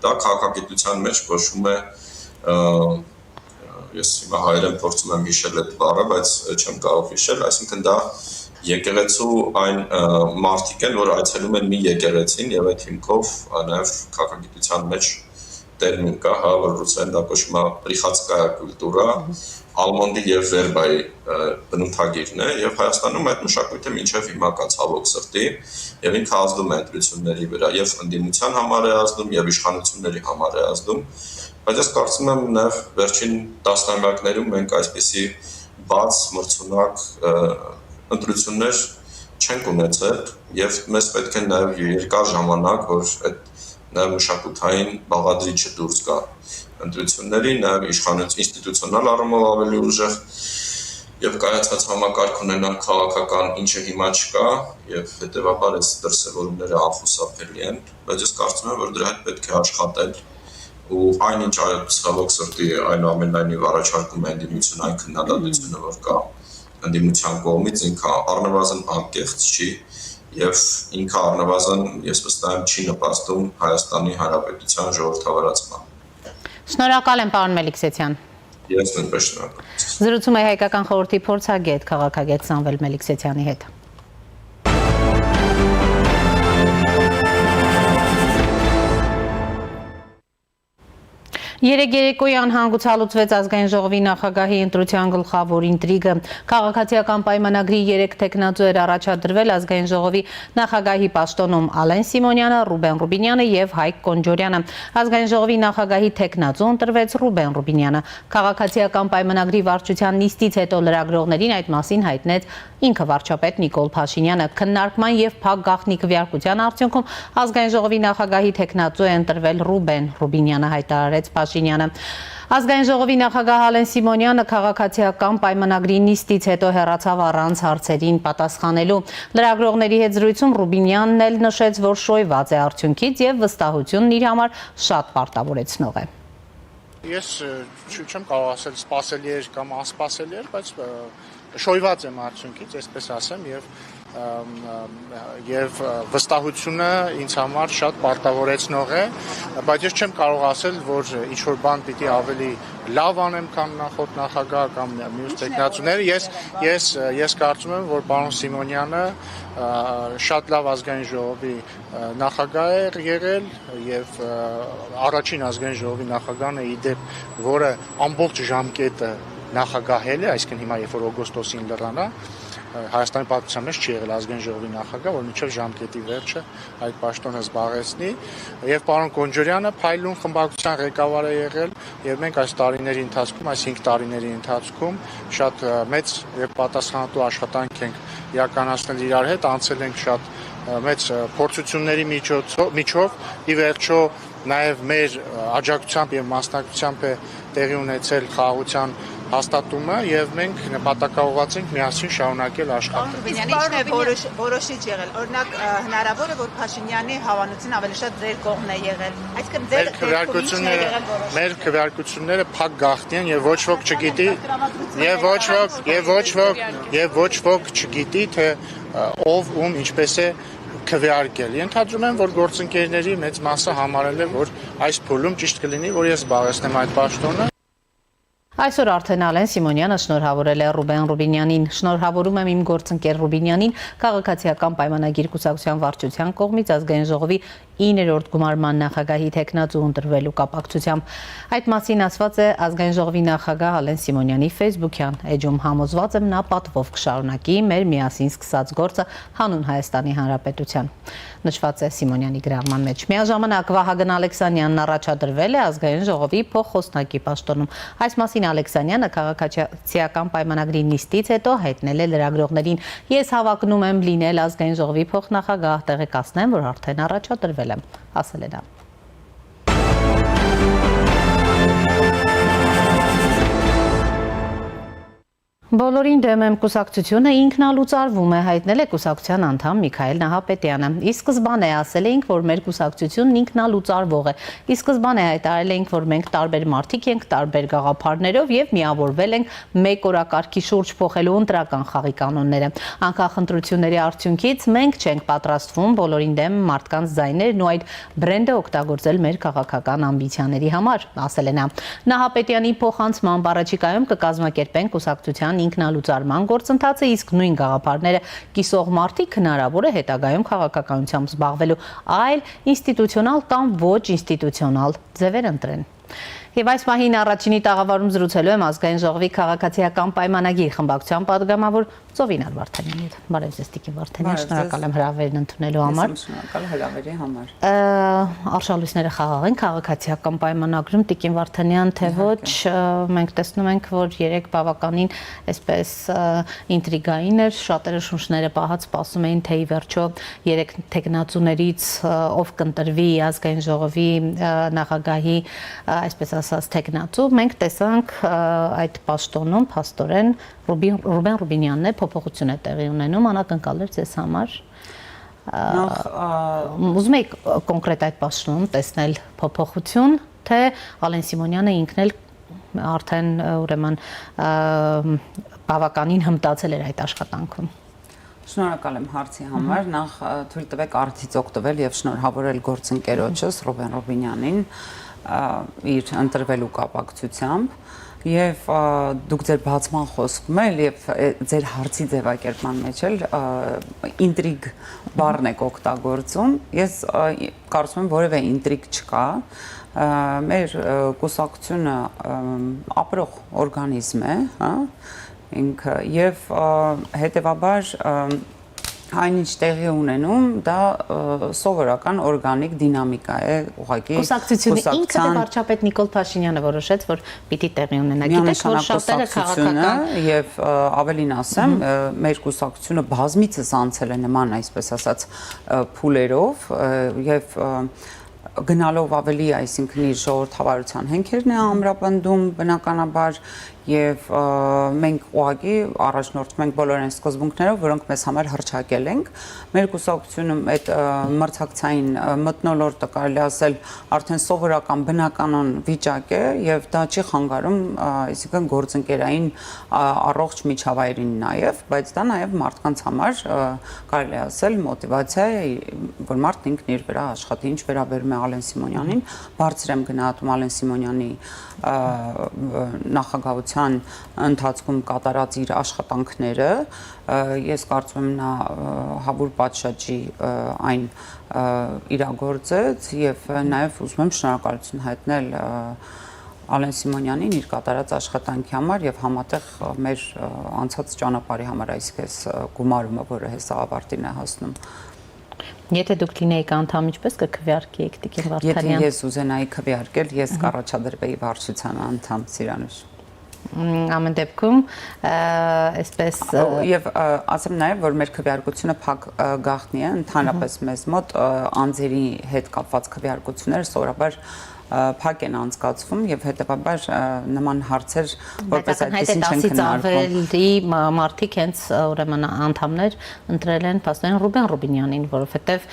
Դա քաղաքագիտության մեջ կոչվում է ես հիմա հայերեն փորձում եմ հիշել այդ բառը, բայց չեմ կարող հիշել, այսինքն դա եկեղեցու այն մարդիկ են, որ այցելում են մի եկեղեցին եւ այդ հիմքով նաեւ քաղաքագիտության մեջ տերմին կա, որ ռուսերեն դա կոչվում է պրիխատսկայա կուլտուրա, Ալմոնդի եւ Վերբայի բնութագիրն է եւ Հայաստանում այդ մշակույթը մինչեւ հիմա կա ցավոք սրտի եւ ինքը ազդում է ընտրությունների վրա եւ ընդդիմության համար է ազդում եւ իշխանությունների համար է ազդում, բայց ես կարծում եմ նաեւ վերջին տասնամյակներում մենք այսպիսի բաց մրցունակ ընտրություններ չենք ունեցել եւ մեզ պետք է նաեւ երկար ժամանակ, որ այդ նաեւ մշակութային բաղադրիչը դուրս գա ընտրությունների, նաեւ իշխանություն ինստիտուցիոնալ առումով ավելի ուժեղ եւ կայացած համակարգ ունենալ քաղաքական, ինչը հիմա չկա եւ հետեւաբար այս դրսեւորումները անխուսափելի են, բայց ես կարծում եմ, որ դրա հետ պետք է աշխատել ու այնինչ ցավոք սրտի այնուամենայնիվ առաջարկում է ընդդիմություն այն քննադատությունը, որ կա ընդդիմության կողմից, ինքը առնվազն անկեղծ չի եւ ինքը առնվազն ես վստահ եմ չի նպաստում Հայաստանի Հանրապետության ժողովրդավարացման։ Շնորհակալ եմ, պարոն Մելիքսեթյան։ Ես նույնպես շնորհակալ եմ։ Զրուցում է հայկական խորհրդի փորձագետ, քաղաքագետ Սամվել Մելիքսեթյանի հետ։ Երեկ երեկոյան հանգուցալուծվեց ազգային ժողովի նախագահի ընտրության գլխավոր ինտրիգը։ Քաղաքացիական պայմանագրի 3 տեխնացու էր առաջադրվել ազգային ժողովի նախագահի պաշտոնում Ալեն Սիմոնյանը, Ռուբեն Ռուբինյանը եւ Հայկ Կոնջորյանը։ Ազգային ժողովի նախագահի տեխնացու ընտրվեց Ռուբեն Ռուբինյանը։ Քաղաքացիական պայմանագրի վարչության նիստից հետո լրագրողներին այդ մասին հայտնեց ինքը վարչապետ Նիկոլ Փաշինյանը։ Քննարկման եւ փակ գաղտնի քվեարկության արդյունքում ազգային ժողովի նախագահի տեխնացու է ընտրվել Ռուբեն Ռուբինյանը, հայտարարեց Փաշինյանը։ Ազգային ժողովի նախագահ Ալեն Սիմոնյանը քաղաքացիական պայմանագրի նիստից հետո հեռացավ առանց հարցերին պատասխանելու։ Լրագրողների հետ զրույցում Ռուբինյանն էլ նշեց, որ շոյված է արդյունքից եւ վստահությունն իր համար շատ պարտավորեցնող է։ Ես չեմ կարող ասել սպասելի էր կամ անսպասելի էր, բայց շոյված եմ արդյունքից, այսպես ասեմ, եւ վստահությունը ինձ համար շատ պարտավորեցնող է, բայց ես չեմ կարող ասել, որ ինչ որ բան պիտի ավելի լավ անեմ, քան նախորդ նախագահը կամ մյուս տեխնացուները։ Ես կարծում եմ, որ պարոն Սիմոնյանը շատ լավ ազգային ժողովի նախագահ է եղել եւ առաջին ազգային ժողովի նախագահն է իդեպ, որը ամբողջ ժամկետը նախագահել է, այսինքն հիմա երբ որ օգոստոսին լրանա, Հայաստանի պատմության մեջ չի եղել ազգային ժողովի նախագահ, որ մինչև ժամկետի վերջը այդ պաշտոնը զբաղեցնի, եւ պարոն Կոնջորյանը փայլուն խմբակցության ղեկավար է եղել, եւ մենք այս տարիների ընթացքում, այս 5 տարիների ընթացքում շատ մեծ եւ պատասխանատու աշխատանք ենք իրականացնել իրար հետ, անցել ենք շատ մեծ փորձությունների միջով, ի վերջո նաև մեր աջակցությամբ եւ մասնակցությամբ է տեղի ունեցել խաղաղության հաստատումը եւ մենք նպատակաուղղված ենք միասին շարունակել աշխատել։ Որոշիչ եղել։ Օրինակ հնարավոր է որ Փաշինյանի հավանությունն ավելի շատ ձեր կողմն է եղել։ Այսինքն մեր քվեարկությունները փակ գաղտնի են եւ ոչ ոք չգիտի եւ ոչ ոք չգիտի թե ով ում ինչպես է քվեարկել։ Ենթադրում եմ, որ գործընկերների մեծ մասը համարել է, որ այս փուլում ճիշտ կլինի, որ ես զբաղեցնեմ այդ պաշտոնը։ Այսօր արդեն Ալեն Սիմոնյանը շնորհավորել է Ռուբեն Ռուբինյանին։ Շնորհավորում եմ իմ գործընկեր Ռուբինյանին քաղաքացիական պայմանագիր կուսակցության վարչության կողմից ազգային ժողովի 9-րդ գումարման նախագահի թեկնածու ընտրվելու կապակցությամբ։ Այդ մասին ասված է ազգային ժողովի նախագահ Ալեն Սիմոնյանի Facebook-յան էջում։ Համոզված եմ նա պատվով կշարունակի մեր միասին սկսած գործը հանուն Հայաստանի Հանրապետության։ Նշված է Սիմոնյանի գրառման մեջ։ Միաժամանակ Վահագն Ալեքսանյանն առաջադրվել է ազգային ժողովի փոխխոսնակի պաշտոնում։ Այս մասին Ալեքսանյանը քաղաքացիական պայմանագրի նիստից հետո հայտնել է լրագրողներին. Ես հավակնում եմ լինել ազգային ժողովի փոխնախագահ, տեղեկացնեմ, որ արդեն առաջադրվել եմ, ասել է նա։ Բոլորին դեմ եմ կուսակցությունը ինքնալուծարվում է, հայտնել է կուսակցության անդամ Միքայել Նահապետյանը։ Ի սկզբանե ասել էինք, որ մեր կուսակցությունն ինքնալուծարվող է։ Ի սկզբանե հայտարարել էինք, որ մենք տարբեր մարդիկ ենք, տարբեր գաղափարներով եւ միավորվել ենք մեկ օրակարգի շուրջ փոխելու ընտրական խաղի կանոնները։ Անկախընտրությունների արդյունքից մենք չենք պատրաստվում բոլորին դեմ մարդկանց ձայներն ու այդ բրենդը օգտագործել մեր քաղաքական ամբիցիաների համար, ասել է նա։ Նահապետյանի փոխանցմամբ առաջիկայում կկազմակերպենք կուսակցության ինքնալուծարման գործընթացը, իսկ նույն գաղափարները կիսող մարդիկ հնարավոր է հետագայում քաղաքականությամբ զբաղվելու այլ ինստիտուցիոնալ կամ ոչ ինստիտուցիոնալ ձևեր ընտրեն։ Եվ այս պահին առաջինի տաղավարում զրուցելու եմ ազգային ժողովի քաղաքացիական պայմանագիր խմբակցության պատգամավոր Ծովինար Վարդանյանի հետ։ Բարև ձեզ Տիկին Վարդանյան, շնորհակալ եմ հրավերն ընդունելու համար։ Շնորհակալ հրավերի համար։ Արշալույսները խաղաղ են քաղաքացիական պայմանագրում, Տիկին Վարդանյան, թե ոչ, մենք տեսնում ենք, որ երեք բավականին այսպես ինտրիգային էր, շատերը շունչները պահած սպասում էին, թե ի վերջո երեք թեկնածուներից ով կընտրվի ազգային ժողովի նախագահի, այսպես ասած, թեկնածու։ Մենք տեսանք այդ պաշտոնում փաստորեն Ռուբեն Ռուբինյանն է, փոփոխություն է տեղի ունենում, անակնկալ էր ձեզ համար։ Ուզում եք կոնկրետ այդ պաշտոնում տեսնել փոփոխություն, թե Ալեն Սիմոնյանը ինքն էլ արդեն ուրեմն բավականին հմտացել էր այդ աշխատանքում։ Շնորհակալ եմ հարցի համար, նախ թույլ տվեք արդից օգտվել եւ շնորհավորել գործընկերոջս Ռուբեն Ռուբինյանին իր ընտրվելու կապակցությամբ եւ դուք ձեր բացման խոսքում եք եւ ձեր հարցի ձևակերպման մեջ էլ ինտրիգ բառն եք օգտագործում։ Ես կարծում եմ որևէ ինտրիգ չկա։ Մեր կուսակցությունը ապրող օրգանիզմ է, հա, ինքը եւ հետեւաբար այնինչ տեղի ունենում, դա սովորական օրգանիկ դինամիկա է, ուղղակի կուսակցությունը ինքը վարչապետ Նիկոլ Փաշինյանը որոշեց, որ պիտի տեղի ունենա։ Գիտեք, որ շատերը քաղաքական եւ ավելին ասեմ, մեր կուսակցությունը բազմիցս անցել է նման, այսպես ասած, փուլերով եւ գնալով ավելի, այսինքն իր ժողովրդավարության հենքերն է ամրապնդում բնականաբար եւ մենք ուղղակի առաջնորդվում ենք բոլոր այն սկզբունքներով, որոնք մեզ համար հռչակել ենք։ Մեր կուսակցությունում այդ մրցակցային մթնոլորտը կարելի ասել արդեն սովորական բնականon վիճակ է եւ դա չի խանգարում, այսինքն գործընկերային առողջ միջավայրին նաեւ, բայց դա նաեւ մարդկանց համար կարելի ասել մոտիվացիա է, որ մարդն ինքն իր վրա աշխատի, ինչ վերաբերում է Ալեն Սիմոնյանին, բարձր եմ գնահատում Ալեն Սիմոնյանի նախագահության ընթացքում կատարած իր աշխատանքները, ես կարծում եմ նա հավուր պատշաճի այն իրագործեց եւ նաեւ ուզում եմ շնորհակալություն հայտնել Ալեն Սիմոնյանին իր կատարած աշխատանքի համար եւ համատեղ մեր անցած ճանապարհի համար, այսինքն գումարումը, որը հեսա ավարտին է հասնում։ Եթե դուք լինեիք անդամ, ինչպես կքվեարկեիք Տիկին Վարդանյան։ Եթե ես ուզենայի քվեարկել, ես կառաջադրվեի վարչության անդամ Սիրանուշ։ ամեն դեպքում այսպես եւ ասեմ նաեւ որ մեր քվեարկությունը փակ գաղտնի է ընդհանրապես մեզ մոտ անձերի հետ կապված քվեարկությունները սովորաբար փակ են անցկացվում եւ հետեւաբար նման հարցեր որպես այդպեսին չեն քննարկվում։ Մարդիկ հենց ուրեմն անդամներ ընտրել են պաստորեն Ռուբեն Ռուբինյանին, որովհետեւ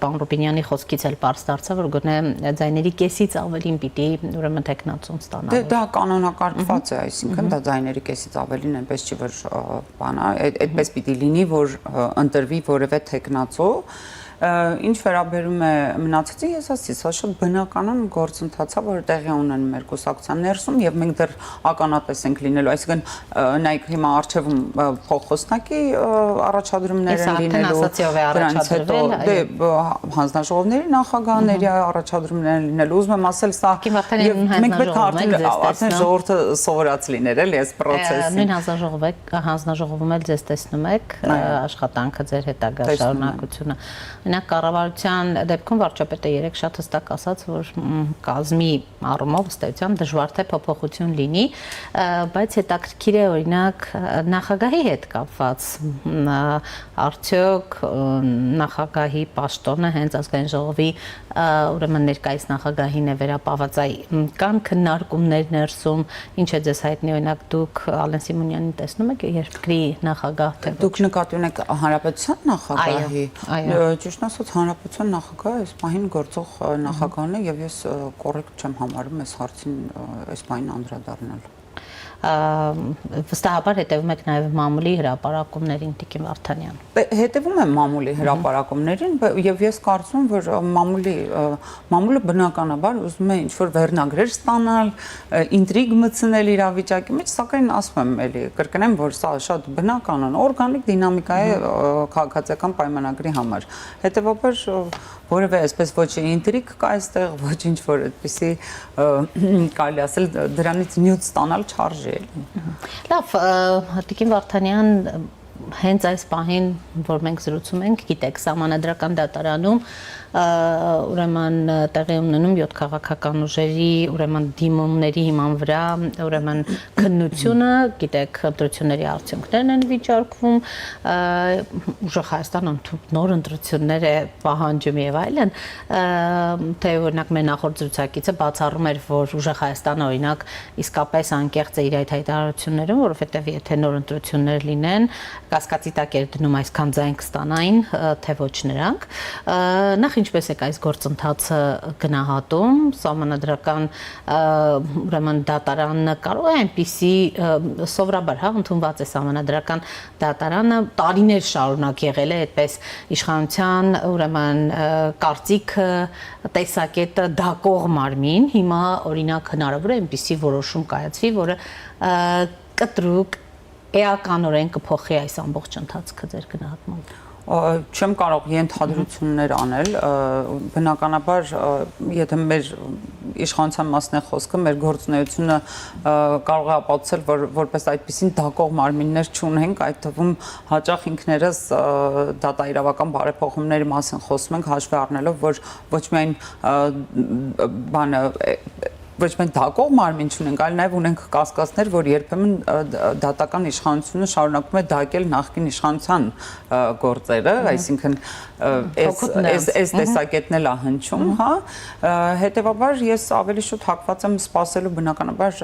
պարոն Ռուբինյանի խոսքից էլ պարզ դարձավ, որ գոնե ձայների կեսից ավելին պիտի ուրեմն տեխնացում ստանա։ Դա կանոնակարգված է, այսինքն դա ձայների կեսից ավելին այնպես չի որ բանա, այդպես պիտի լինի, որ ընտրվի որևէ տեխնացու Ինչ վերաբերում է մնացածին, ես ասացի, սա շատ բնականon գործընթացա, որ տեղի ունեն մեր կուսակցության ներսում եւ մենք դեռ ականատես ենք լինելու, այսինքն նայեք հիմա արխիվում փոխոսնակի առաջադրումներ են լինելու, դրանից հետո հանձնաժողովների նախագահների առաջադրումներ են լինելու, ուզում եմ ասել սա եւ մենք պետք է արդեն ժողովուրդը սովորած լիներ, էլի այս process-ին։ Նույն հանձնաժողովում էլ ձեզ տեսնում եք աշխատանքը ձեր հետագա շարունակությունը։ Մենակ կառավարության դեպքում վարչապետը երեք շատ հստակ ասաց, որ կազմի առումով ըստ էության դժվար թե փոփոխություն լինի, բայց հետաքրքիր է օրինակ նախագահի հետ կապված արդյոք նախագահի պաշտոնը հենց ազգային ժողովի ուրեմն ներկայիս նախագահին է վերապահված, կան քննարկումներ ներսում, ինչ է ձեզ հայտնի, օրինակ դուք Ալեն Սիմոնյանին տեսնում եք երկրի նախագահ թե դուք նկատի ունեք հանրապետության նախագահի, ճիշտ ասած հանրապետության նախագահը այս պահին գործող նախագահն է եւ ես կոռեկտ չեմ համարում այս հարցին այս պահին անդրադառնալ։ Վստահաբար հետևում եք նաև մամուլի հրապարակումներին Տիկին Վարդանյան։ Հետևում եմ մամուլի հրապարակումներին եւ ես կարծում եմ որ մամուլը բնականաբար ուզում է ինչ-որ վերնագրեր ստանալ, ինտրիգ մտցնել իրավիճակի մեջ, սակայն ասում եմ էլի կրկնեմ որ սա շատ բնականon օրգանիկ դինամիկա է քաղաքացիական պայմանագրի համար։ Հետևաբար որևէ այսպես ոչ ինտրիգ կա այստեղ, ոչ ինչ-որ այդպիսի կարելի ասել դրանից նյութ ստանալ չարժի էլի։ Լավ, Տիկին Վարդանյան հենց այս պահին, որ մենք զրուցում ենք, գիտեք, Սահմանադրական դատարանում ուրեմն տեղի ունենում 7 քաղաքական ուժերի ուրեմն դիմումների հիման վրա ուրեմն քննությունը, գիտեք, ընտրությունների արդյունքներն են վիճարկվում, ուժեղ Հայաստանը նոր ընտրություններ է պահանջում եւ այլն, թե օրինակ մեր նախորդ զրուցակիցը բացառում էր, որ ուժեղ Հայաստանը օրինակ իսկապես անկեղծ է իր այդ հայտարարություններում, որովհետեւ եթե նոր ընտրություններ լինեն, կասկածի տակ էր դնում այսքան ձայն կստանային, թե ոչ նրանք, նախ ինչպես է այս գործընթացը գնահատում, Սահմանադրական ուրեմն դատարանը կարող է այնպիսի սովորաբար ընդունված է Սահմանադրական դատարանը տարիներ շարունակ եղել է այդպես իշխանության ուրեմն կարծիքը տեսակետը դակող մարմին, հիմա օրինակ հնարավոր է այնպիսի որոշում կայացվի, որը կտրուկ էականորեն կփոխի այս ամբողջ ընթացքը ձեր գնահատմամբ։ Չեմ կարող ենթադրություններ անել, բնականաբար եթե մեր իշխանության մասն է խոսքը, մեր գործունեությունը կարող է ապացուցել, որ որպես այդպիսին դակող մարմիններ չունենք, այդ թվում հաճախ ինքներս դատաիրավական բարեփոխումների մասին խոսում ենք, հաշվի առնելով, որ ոչ միայն ոչ միայն դակող մարմին չունենք, այլ նաև ունենք կասկածներ, որ երբեմն դատական իշխանությունը շարունակում է դակել նախկին իշխանության գործերը, այսինքն այս տեսակետն էլ է հնչում, հա, հետևաբար ես ավելի շուտ հակված եմ սպասելու բնականաբար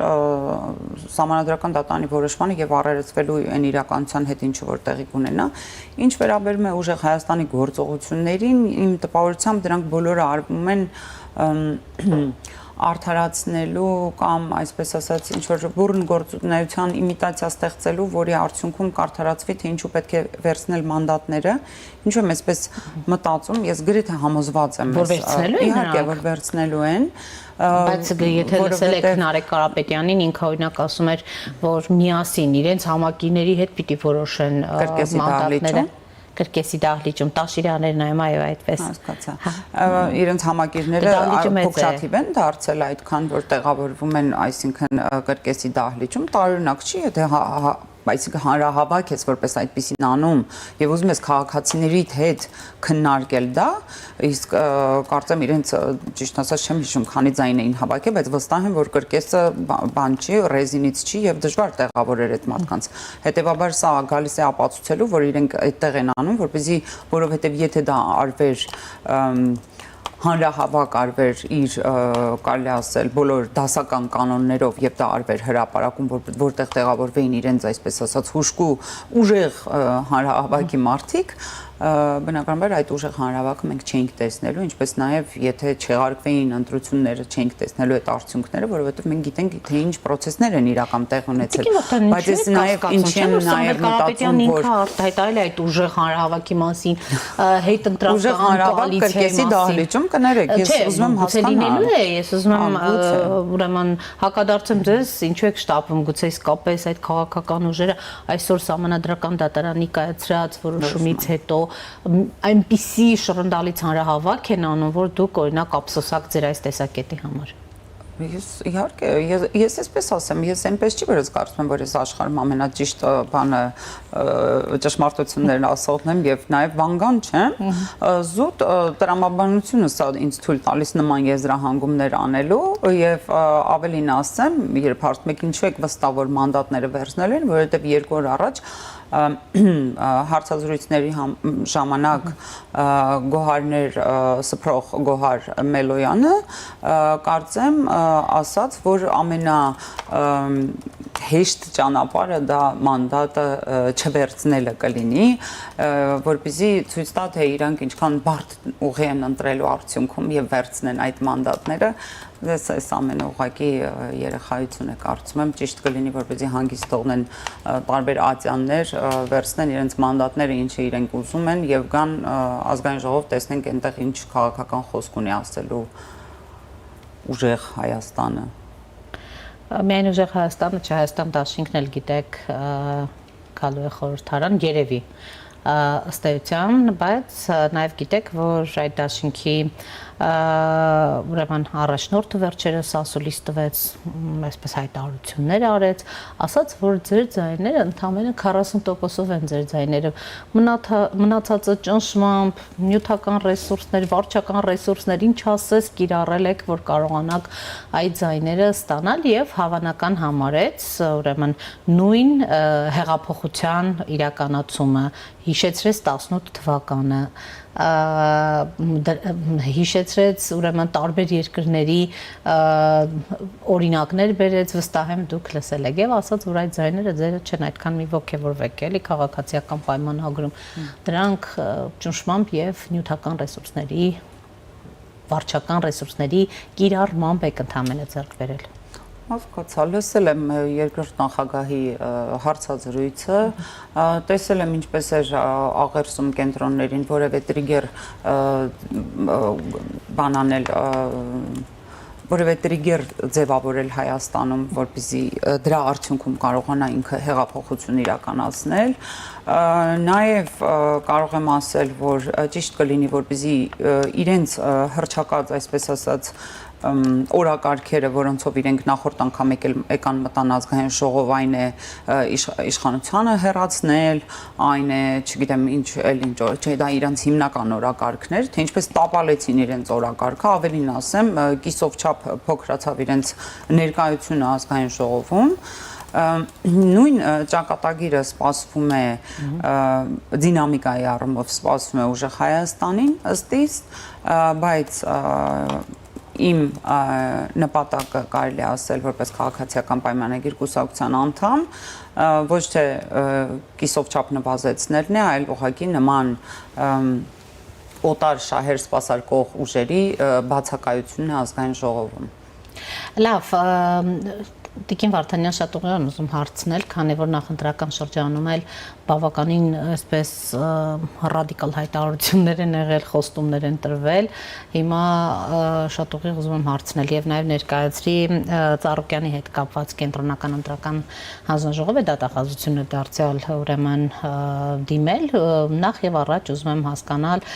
Սահմանադրական դատարանի որոշմանը եւ առերեսվելու այն իրականության հետ ինչ որ տեղի կունենա, ինչ վերաբերում է ուժեղ Հայաստանի գործողություններին, իմ տպավորությամբ դրանք բոլորը արվում են արդարացնելու կամ այսպես ասած ինչ որ բուրըն գործունեության իմիտացիա ստեղծելու, որի արդյունքում կարդարացվի թե ինչու պետք է վերցնել մանդատները, ինչու եմ այսպես մտածում, ես գրեթե համոզված եմ, որ վերցնելու են, իհարկե որ վերցնելու են, բայց եթե լսել եք Նարեկ Կարապետյանին, ինքը օրինակ ասում էր, որ միասին իրենց համակիրների հետ պիտի որոշեն մանդատները կրկեսի դահլիճում տաշիրաներ նայում այո այդպես հասկացա իրենց համակիրները փոքրաթիվ են դարձել այդքան որ տեղավորվում են այսինքն կրկեսի դահլիճում տարօրինակ չի եթե այսինքն հանրահավաք ես որպես այդպեսին անում եւ ուզում ես քաղաքացիների հետ քննարկել դա, իսկ կարծեմ իրենց ճիշտ ասած չեմ հիշում քանի ձայն էին հավաքել, բայց վստահ եմ որ կրկեսը բան չի, ռեզինից չի եւ դժվար տեղավորել այդ մարդկանց։ Հետեւաբար սա գալիս է ապացուցելու, որ իրենք այդտեղ են անում, որովհետեւ եթե դա արվեր հանրահավաք արվեր իր կարելի ասել բոլոր դասական կանոններով եւ դա արվեր հրապարակում որտեղ տեղավորվեին իրենց այսպես ասած հուշկու ուժեղ հանրահավաքի մարդիկ բնականաբար այդ ուժեղ հանրահավաքը մենք չենք տեսնելու, ինչպես նաև եթե չեղարկվեին ընտրությունները, չենք տեսնելու այդ արդյունքները, որովհետև մենք գիտենք թե ինչ process-ներ են իրական տեղ ունեցել։ Բայց ես նաև ինչի եմ նաև մտածում, որ հայտարարել է այդ ուժեղ հանրահավաքի մասին, հետընտրական կոալիցիայի դահլիճում կներեք, ես ուզում եմ հասկանալ։ Ես ուզում եմ ուրեմն հակադարձեմ ձեզ, ինչու եք շտապում, գուցե իսկապես այդ քաղաքական ուժերը այսօր Սահմանադրական դատարանի կայացրած որոշումից հետո այնպիսի շռնդալից հանրահավաք են անում, որ դուք օրինակ ափսոսակ ձեր այս տեսակետի համար։ Իհարկե, ես այսպես ասեմ, ես այնպես չի, որ ես կարծում եմ, որ ես աշխարհում ամենաճիշտ բանը ճշմարտություններն ասողն եմ եւ նաեւ վանգան չեմ, զուտ տրամաբանությունը սա ինձ թույլ տալիս նման եզրահանգումներ անելու եւ ավելին ասեմ, երբ հարցում եք ինչու եք վստահ որ մանդատները վերցնել են, որովհետեւ 2 օր առաջ հարցազրույցների ժամանակ գոհարներ սփռող Գոհար Մելոյանը կարծեմ ասաց, որ ամենա հեշտ ճանապարհը դա մանդատը չվերցնելը կլինի, որպեսզի ցույց տա թե իրանք ինչքան բարդ ուղի են ընտրելու արդյունքում եւ վերցնեն այդ մանդատները։ Այս ամենը ուղղակի երեխայություն է կարծում եմ ճիշտ կլինի որպեսզի հանգիստ թողնեն տարբեր ատյաններ վերցնեն իրենց մանդատները ինչը իրենք ուզում են եւ գան ազգային ժողով տեսնենք այնտեղ ինչ քաղաքական խոսք ունի ասելու ուժեղ Հայաստանը։ Միայն ուժեղ Հայաստանը, չէ Հայաստան դաշինքն էլ գիտեք գալու է խորհրդարան երևի ըստ էության, բայց նաև գիտեք, որ այդ դաշինքի ուրեմն առաջնորդը վերջերս ասուլիս տվեց, այսպես հայտարարություններ արեց, ասաց, որ ձեր ձայները ընդամենը 40%-ով են ձեր ձայները, մնացածը ճնշմամբ, նյութական ռեսուրսներ, վարչական ռեսուրսներ, ինչ ասես կիրառել եք, որ կարողանաք այդ ձայները ստանալ եւ հավանական համարեց, ուրեմն նույն հեղափոխության իրականացումը հիշեցրեց 18 թվականը, հիշեցրեց ուրեմն տարբեր երկրների օրինակներ բերեց, վստահ եմ դուք լսել եք եւ ասաց, որ այդ ձայները ձերը չեն այդքան մի ոգևորվեք էլի քաղաքացիական պայմանագրում, դրանք ճնշմամբ եւ նյութական ռեսուրսների, վարչական ռեսուրսների կիրառմամբ եք ընդհանրապես ձեռք բերել։ Հասկացա, լսել եմ երկրորդ նախագահի հարցազրույցը, տեսել եմ ինչպես էր աղերսում կենտրոններին որևէ տրիգեր բանանել որևէ տրիգեր ձևավորել Հայաստանում, որպեսզի դրա արդյունքում կարողանա ինքը հեղափոխություն իրականացնել, նաև կարող եմ ասել, որ ճիշտ կլինի, որպեսզի իրենց հռչակած, այսպես ասած, օրակարգերը, որոնցով իրենք նախորդ անգամ եկան մտան ազգային ժողով, այն է իշխանությանը հեռացնել, այն է, չգիտեմ, ինչ դա իրանց հիմնական օրակարգներ, թե ինչպես տապալեցին իրենց օրակարգը, ավելին ասեմ, կիսով չափ փոքրացավ իրենց ներկայությունը ազգային ժողովում, նույն ճակատագիրը սպասվում է դինամիկայի առումով սպասվում է ուժեղ Հայաստանին ըստ իս, բայց իմ նպատակը կարելի ասել որպես քաղաքացիական պայմանագիր կուսակցության անդամ ոչ թե կիսով չափ նվազեցնելն է, այլ ուղղակի նման օտար շահեր սպասարկող ուժերի բացակայությունն է ազգային ժողովում։ Լավ, Տիկին Վարդանյան շատ ուղիղ եմ ուզում հարցնել, քանի որ նախընտրական շրջանում էլ բավականին այսպես ռադիկալ հայտարարություններ են եղել, խոստումներ են տրվել, հիմա շատ ուղիղ ուզում եմ հարցնել եւ նաեւ ներկայացրի Ծառուկյանի հետ կապված կենտրոնական ընտրական հանձնաժողովը դատախազությունը դարձյալ ուրեմն դիմել, նախ եւ առաջ ուզում եմ հասկանալ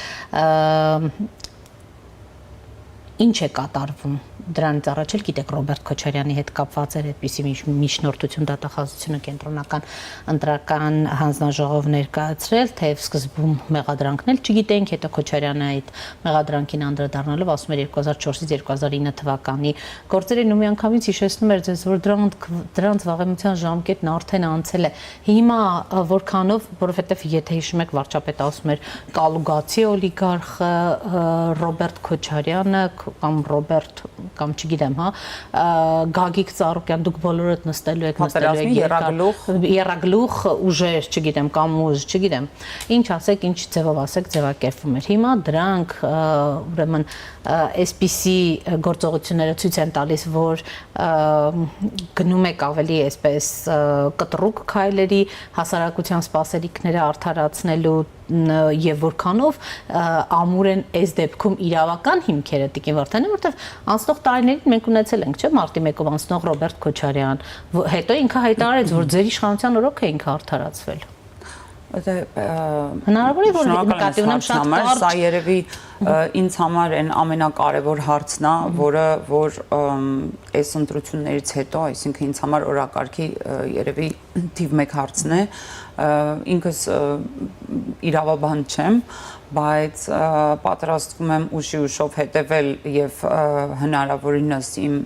ինչ է կատարվում դրանից առաջ էլ գիտեք Ռոբերտ Քոչարյանի հետ կապված էր այդպիսի միջնորդություն դատախազությունը կենտրոնական ընտրական հանձնաժողով ներկայացրել, թեև սկզբում մեղադրանքն էլ չգիտենք, հետո Քոչարյանը այդ մեղադրանքին անդրադառնալով ասում էր 2004-ից 2009 թվականի գործերին ու միանգամից հիշեցնում էր ձեզ, որ դրանց վաղեմության ժամկետն արդեն անցել է։ Հիմա որքանով, որովհետև եթե հիշում եք վարչապետը ասում էր կալուգացի օլիգարխը Ռոբերտ Քոչարյանը կամ Ռոբերտ կամ չգիտեմ, հա, Գագիկ Ծառուկյան, դուք բոլորդ նստելու եք երագլուխ ուժեր, չգիտեմ, կամ ուժ, չգիտեմ։ Ինչ ասեք, ինչ ձևով ասեք, ձևակերպվում էր։ Հիմա դրանք ուրեմն այսպիսի գործողությունները ցույց են տալիս, որ գնում եք ավելի այսպես կտրուկ քայլերի հասարակության սպասելիքները արդարացնելու եւ որքանով ամուր են այս դեպքում իրավական հիմքերը Տիկին Վարդանյան, որտեղ անցնող տարիներին մենք ունեցել ենք, չէ՞, մարտի 1-ով անցնող Ռոբերտ Քոչարյան, հետո ինքը հայտարարեց, որ ձեր իշխանության օրոք է ինքը արդարացվել։ Հնարավոր է որ նկատի ունեմ շատ կարճ։ Սա երևի ինձ համար այն ամենակարևոր հարցն է, որ այս ընտրություններից հետո, այսինքն ինձ համար օրակարգի երևի թիվ 1 հարցն է, ինքս իրավաբան չեմ, բայց պատրաստվում եմ ուշով հետևել եւ հնարավորինս իմ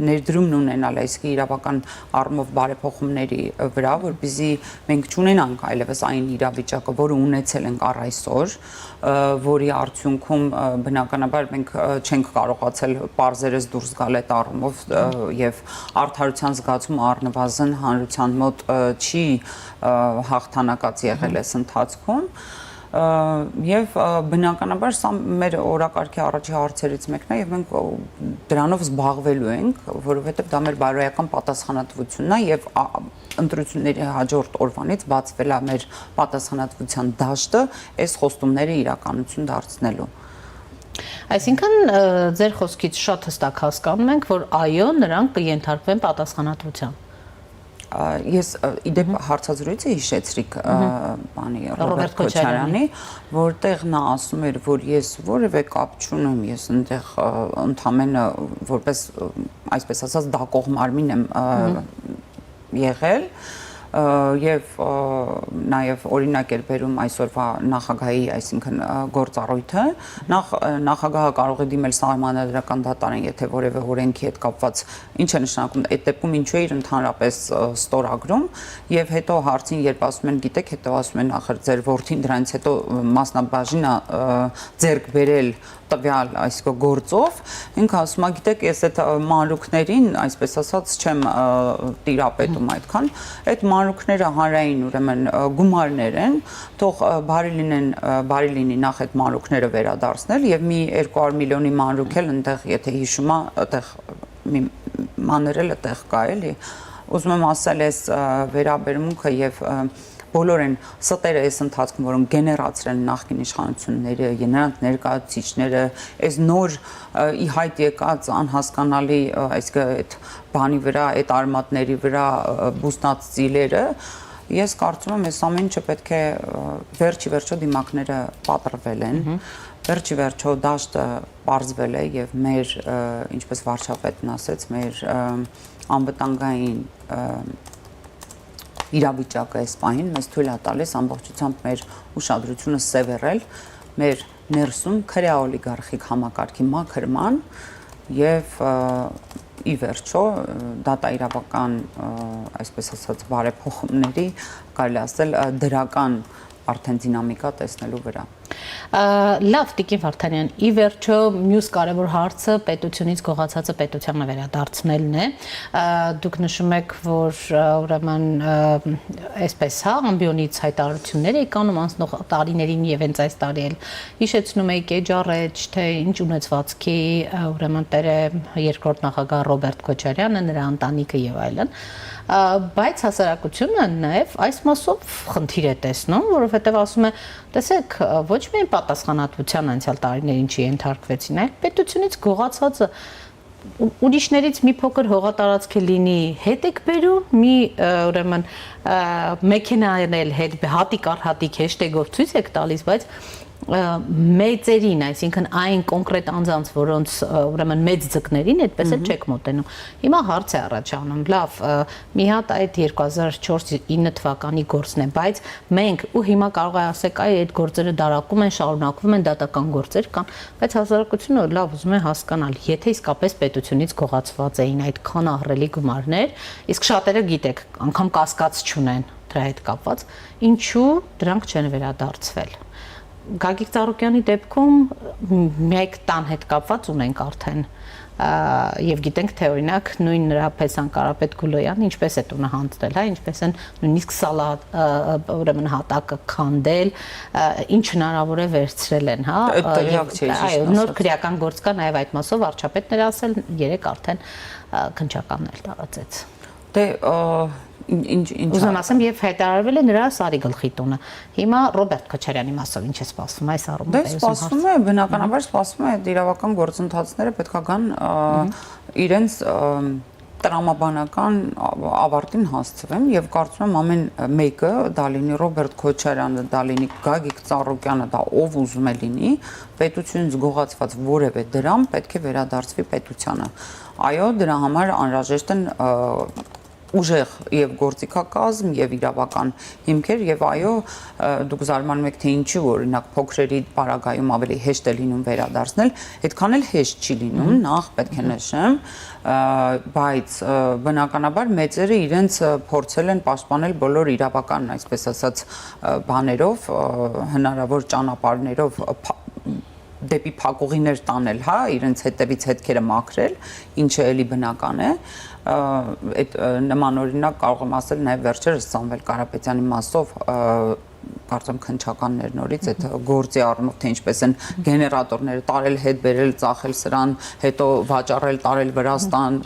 ներդրումն ունենալ այս իրավական առումով բարեփոխումների վրա, որպեսզի մենք չունենանք այլևս այն իրավիճակը, որը ունեցել ենք առ այսօր, որի արդյունքում բնականաբար մենք չենք կարողացել պարզերս դուրս գալ այդ առումով եւ արդարության զգացումը առնվազն հանրության մոտ չի հաղթանակած եղել այս ընթացքում եւ բնականաբար սա մեր օրակարգի առաջի հարցերից մեկն է եւ մենք դրանով զբաղվելու ենք, որովհետեւ դա մեր բարոյական պատասխանատվությունն է եւ ընտրությունների հաջորդ օրվանից բացվել է մեր պատասխանատվության դաշտը այս խոստումները իրականություն դարձնելու։ Այսինքն ձեր խոսքից շատ հստակ հասկանում ենք, որ այո, նրանք կենթարկվեն պատասխանատվության։ Ես իդեպ հարցազրույցը հիշեցրիք բանի Ռոբերտ Քոչարյանի, որտեղ նա ասում էր, որ ես որևէ կապ չունեմ, ես այնտեղ ընդամենը որպես այսպես ասած դակող մարմին եմ եղել եւ նաեւ օրինակ էր բերում այսօրվա նախագահի, այսինքն գործառույթը, նախագահը կարող է դիմել սահմանադրական դատարան, եթե որևէ օրենքի հետ կապված ինչ է նշանակում, այդ դեպքում ինչու է իր ընդհանրապես ստորագրում եւ հետո հարցին երբ ասում են, գիտեք, հետո ասում են ախր ձեր որդին դրանից հետո մասնաբաժինը ձեռք բերել տվյալ այսքո գործով, ինքը ասում է, գիտեք, ես այդ մանրուքներին, այսպես ասած, չեմ տիրապետում այդքան, այդ մանրուքները հանրային ուրեմն գումարներ են, թող բարի լինի նախ այդ մանրուքները վերադարձնել եւ մի 200 միլիոնի մանրուք էլ այնտեղ, եթե հիշում ա, այդտեղ մի մանրելը տեղ կա էլի։ Ուզում եմ ասել, այս վերաբերմունքը եւ բոլոր են ստերը այս ընթացքում, որոնք գեներացրել նախկին իշխանությունները, նրանց ներկայացուցիչները, այս նոր ի հայտ եկած անհասկանալի այսինքն այդ բանի վրա, այդ արմատների վրա բուսնած ծիլերը, ես կարծում եմ, այս ամեն ինչը պետք է վերջի վերջո դիմակները պատրվել են, վերջի վերջո դաշտը պարզվել է եւ մեր, ինչպես վարչապետն ասեց, մեր անվտանգային իրավիճակը այս պահին մեզ թույլ է տալիս ամբողջությամբ մեր ուշադրությունը սևեռել մեր ներսում քրեա օլիգարխիկ համակարգի մաքրման եւ ի վերջո դատաիրավական այսպես ասած բարեփոխումների կարելի ասել դրական արդեն դինամիկա տեսնելու վրա։ Լավ, Տիկին Վարդանյան, ի վերջո մյուս կարևոր հարցը պետությունից գողացածը պետությանը վերադարձնելն է։ Դուք նշում եք, որ ուրեմն այսպես հա ամբիոնից հայտարարություններ եք անում անցնող տարիներին եւ հենց այս տարի էլ հիշեցնում եք Էջարեջ, թե ինչ ունեցվածքի ուրեմն տերը երկրորդ նախագահ Ռոբերտ Քոչարյանը, նրա ընտանիքը եւ այլն։ Բայց հասարակությունը նաև այս մասով խնդիր է տեսնում, որովհետև ասում է, տեսեք, ոչ միայն պատասխանատվության անցյալ տարիներին չի ենթարկվեցին, այլ պետությունից գողացածը ուրիշներից մի փոքր հողատարածք է լինի, հետ եք բերում, մի ուրեմն մեքենաներ էլ հետ հատիկ առ հատիկ հեշտեգով ցույց եք տալիս, բայց մեծերին, այսինքն այն կոնկրետ անձանց, որոնց ուրեմն մեծ ձկներին այդպես էլ չեք մոտենում։ Հիմա հարց է առաջանում, լավ, մի հատ այդ 2004-9 թվականի գործն է, բայց մենք ու հիմա կարող է ասեք, այ այդ գործերը դարակում են, շարունակվում են, դատական գործեր կան, բայց հասարակությունը լավ ուզում է հասկանալ, եթե իսկապես պետությունից գողացված էին այդքան ահռելի գումարներ, իսկ շատերը գիտեք, անգամ կասկած չունեն դրա հետ կապված, ինչու դրանք չեն վերադարձվել։ Գագիկ Ծառուկյանի դեպքում մեկ տան հետ կապված ունենք արդեն եւ գիտենք թե օրինակ նույն նրա Փեսան Կարապետ Գուլոյանը ինչպես է տունը հանձնել, հա, ինչպես են նույնիսկ ուրեմն հատակը քանդել, ինչ հնարավոր է վերցրել են, հա, այո, նոր քրեական գործ կա նաեւ այդ մասով վարչապետն էր ասել, երեք արդեն քննչականներ տարածեց։ Դե ինչ ուզում ասեմ եւ հայտարարվել է նրա Սարի գլխի տունը։ Հիմա Ռոբերտ Քոչարյանի մասով ինչ է սպասվում այս առումով։ Դե սպասվում է, բնականաբար սպասվում է իրավական գործընթացները պետքա գան իրենց տրամաբանական ավարտին հասցվեն եւ կարծում եմ ամեն մեկը դա լինի Ռոբերտ Քոչարյանը, դա լինի Գագիկ Ծառուկյանը, դա ով ուզում է լինի, պետությունից գողացված որևէ դրամ պետք է վերադարձվի պետությանը։ Այո, դրա համար անհրաժեշտ են ուժեղ եւ գործիքակազմ եւ իրավական հիմքեր եւ այո դուք զարմանում եք թե ինչու օրինակ փոքրերի պարագայում ավելի հեշտ է լինում վերադարձնել, այդքան էլ հեշտ չի լինում, նախ պետք է նշեմ, բայց բնականաբար մեծերը իրենց փորձել են պաշտպանել բոլոր իրավական, այսպես ասած, բաներով, հնարավոր ճանապարհներով դեպի փակուղիներ տանել, հա, իրենց հետևից հետքերը մաքրել, ինչը էլի բնական է, այդ նման օրինակ կարող եմ ասել նաև վերջերս Սամվել Կարապետյանի մասով կարծեմ քննչականներ նորից այդ գործի առումով թե ինչպես են գեներատորները տարել, հետ բերել, ծախել սրան, հետո վաճառել, տարել Վրաստան,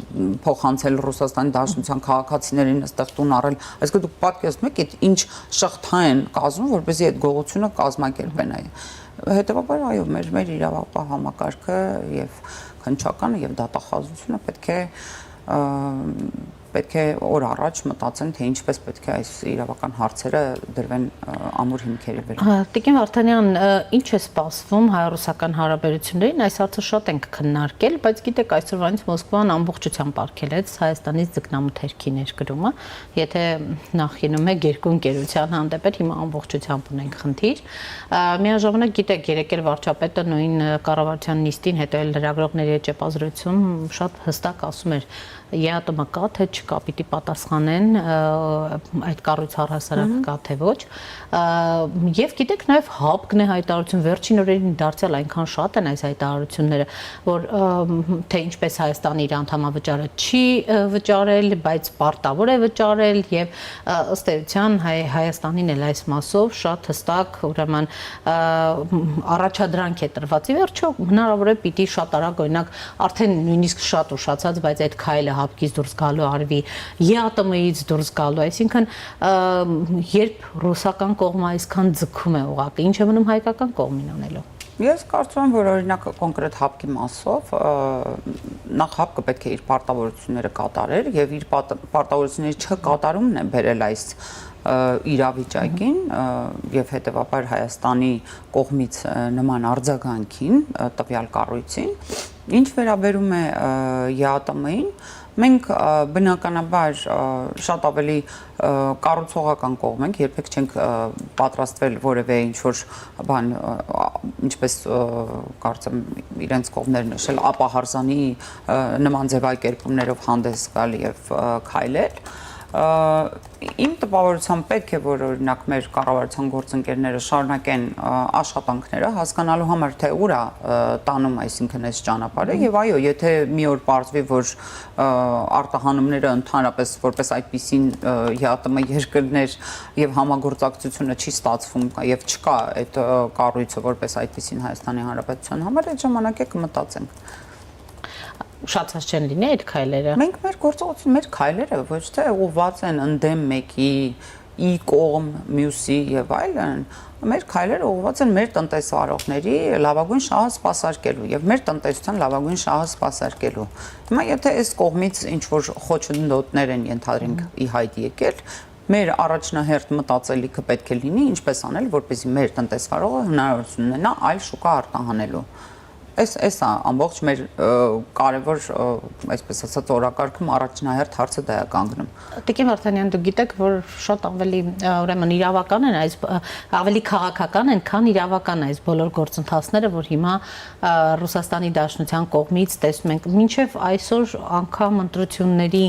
փոխանցել Ռուսաստանի Դաշնության քաղաքացիներին այստեղ տուն առել, այսինքն դուք պատկերացնում եք այդ ինչ շղթա են կազմում, որպեսզի այդ գողությունը կազմակերպեն այ հետևաբար այո մեր իրավապահ համակարգը եւ քննչականը եւ դատախազությունը պետք է օր առաջ մտածեն թե ինչպես պետք է այս իրավական հարցերը դրվեն ամուր հիմքերի վրա։ Տիկին Վարդանյան, ինչ է սպասվում հայ-ռուսական հարաբերություններին, այս հարցը շատ ենք քննարկել, բայց գիտեք այսօրվանից Մոսկվան ամբողջությամբ արգելեց Հայաստանից ձկնամթերքի ներկրումը, եթե նախինում է երկու ընկերության հանդեպ, հիմա ամբողջությամբ ունենք խնդիր։ Միաժամանակ գիտեք, երեք էլ վարչապետը նույն կառավարության նիստին, հետո էլ լրագրողների հետ ճեպազրույցում շատ հստակ ասում էր ԵԱՏՄ կա թե չկա, պիտի պատասխանեն այդ կառույց առհասարակ կա թե ոչ, եւ գիտեք նաեւ ՀԱՊԿ-ն է հայտարարություն վերջին օրերին դարձյալ այնքան շատ են այս հայտարարությունները, որ թե ինչպես Հայաստանը իր անդամավճարը չի վճարել, բայց պարտավոր է վճարել եւ ըստ էության Հայաստանին էլ այս մասով շատ հստակ ուրեմն առաջադրանք է տրված։ Ի վերջո հնարավոր է պիտի շատ արագ օրինակ արդեն նույնիսկ շատ ուշացած, բայց այդ քայլը ՀԱՊԿ-ից դուրս գալու արվի, ԵԱՏՄ-ից դուրս գալու, այսինքն երբ ռուսական կողմը այսքան ձգում է ուղղակի, ինչ է մնում հայկական կողմին անելու։ Ես կարծում եմ, որ օրինակ կոնկրետ ՀԱՊԿ-ի մասով նախ ՀԱՊԿ-ը պետք է իր պարտավորությունները կատարեր եւ իր պարտավորությունների չկատարումն է բերել այս իրավիճակին եւ հետեւաբար Հայաստանի կողմից նման արձագանքին տվյալ կառույցին։ Ինչ վերաբերում է ԵԱՏՄ-ին, մենք բնականաբար շատ ավելի կառուցողական կողմ ենք, երբեք չենք պատրաստվել որևէ ինչ-որ բան, ինչպես կարծեմ իրենց կողմներ նշել, ապահարզանի նման ձևակերպումներով հանդես գալ եւ քայլել։ Իմ տպավորությամբ պետք է որ օրինակ մեր կառավարության գործընկերները շարունակեն աշխատանքները հասկանալու համար թե ուր է տանում այսինքն այս ճանապարհը եւ այո եթե մի օր պարզվի որ արտահանումները ընդհանրապես որպես այդպիսին ԵԱՏՄ երկրներ եւ համագործակցությունը չի ստացվում եւ չկա այդ կառույցը որպես այդպիսին Հայաստանի Հանրապետության համար այդ ժամանակ է կմտածենք Ուշացած չեն լինի այդ քայլերը։ Մենք մեր գործողություն, մեր քայլերը ոչ թե ուղղված են ընդդեմ մեկի, ի կողմ, մյուսի եւ այլն, մեր քայլերը ուղղված են մեր տնտեսվարողների լավագույն շահը սպասարկելու եւ մեր տնտեսության լավագույն շահը սպասարկելու։ Հիմա եթե այս կողմից ինչ որ խոչընդոտներ են ենթադրենք ի հայտ եկել, մեր առաջնահերթ մտածելիքը պետք է լինի ինչպես անել, որպեսզի մեր տնտեսվարողը հնարավորություն ունենա այլ շուկա արտահանելու։ Այս ամբողջ մեր կարևոր, այսպես ասած, օրակարգում առաջնահերթ հարցը դա է կանգնում։ Տիկին Վարդանյան, դուք գիտեք, որ շատ ավելի ուրեմն իրավական են այս ավելի քաղաքական են, քան իրավական այս բոլոր գործընթացները, որ հիմա Ռուսաստանի Դաշնության կողմից տեսնում ենք, մինչև այսօր անգամ ընտրությունների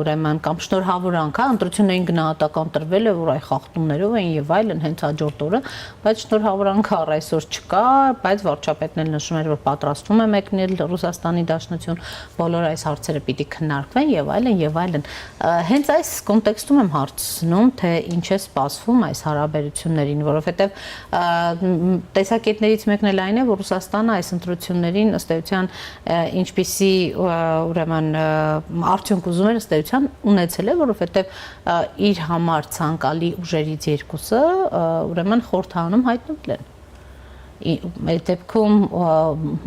ուրեմն կամ շնորհավոր անգամ ընտրություններին գնահատական տրվել է, որ այ խախտումներով են եւ այլն հենց հաջորդ օրը, բայց շնորհավոր անգամ այսօր չկա, բայց վարչապետն էլ որ պատրաստվում է մեկնել Ռուսաստանի Դաշնություն, բոլոր այս հարցերը պիտի քննարկվեն եւ այլն, հենց այս կոնտեքստում եմ հարցնում, թե ինչ է սպասվում այս հարաբերություններին, որովհետեւ տեսակետներից մեկն էլ այն է, որ Ռուսաստանը այս ընտրություններին ըստ էության ինչպիսի ուրեմն արդյունք ուզում էր ըստ էության ունեցել է, որովհետեւ իր համար ցանկալի ուժերից երկուսը ուրեմն խորհրդանում հայտնվել են։ Մեր դեպքում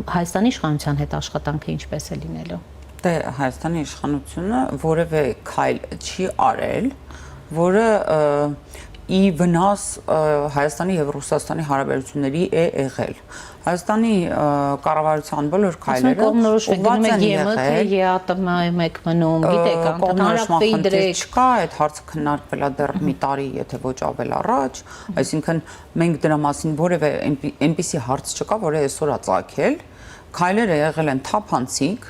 Հայաստանի իշխանության հետ աշխատանքը ինչպես է լինելու։ Դե Հայաստանի իշխանությունը որևէ քայլ չի արել, որը ի վնաս Հայաստանի եւ Ռուսաստանի հարաբերությունների է եղել։ Հայաստանի կառավարության բոլոր քայլերը ուղղված են ԵՄԹ, ԵԱՏՄ-ի մեկ մնում, գիտեք, կողմնորոշման խնդիր չկա, այդ հարցը քննարկվել է դեռ մի տարի, եթե ոչ ավել առաջ, այսինքն մենք դրա մասին որևէ այնպիսի հարց չկա, որը այսօր է ծագել, քայլերը եղել են թափանցիկ,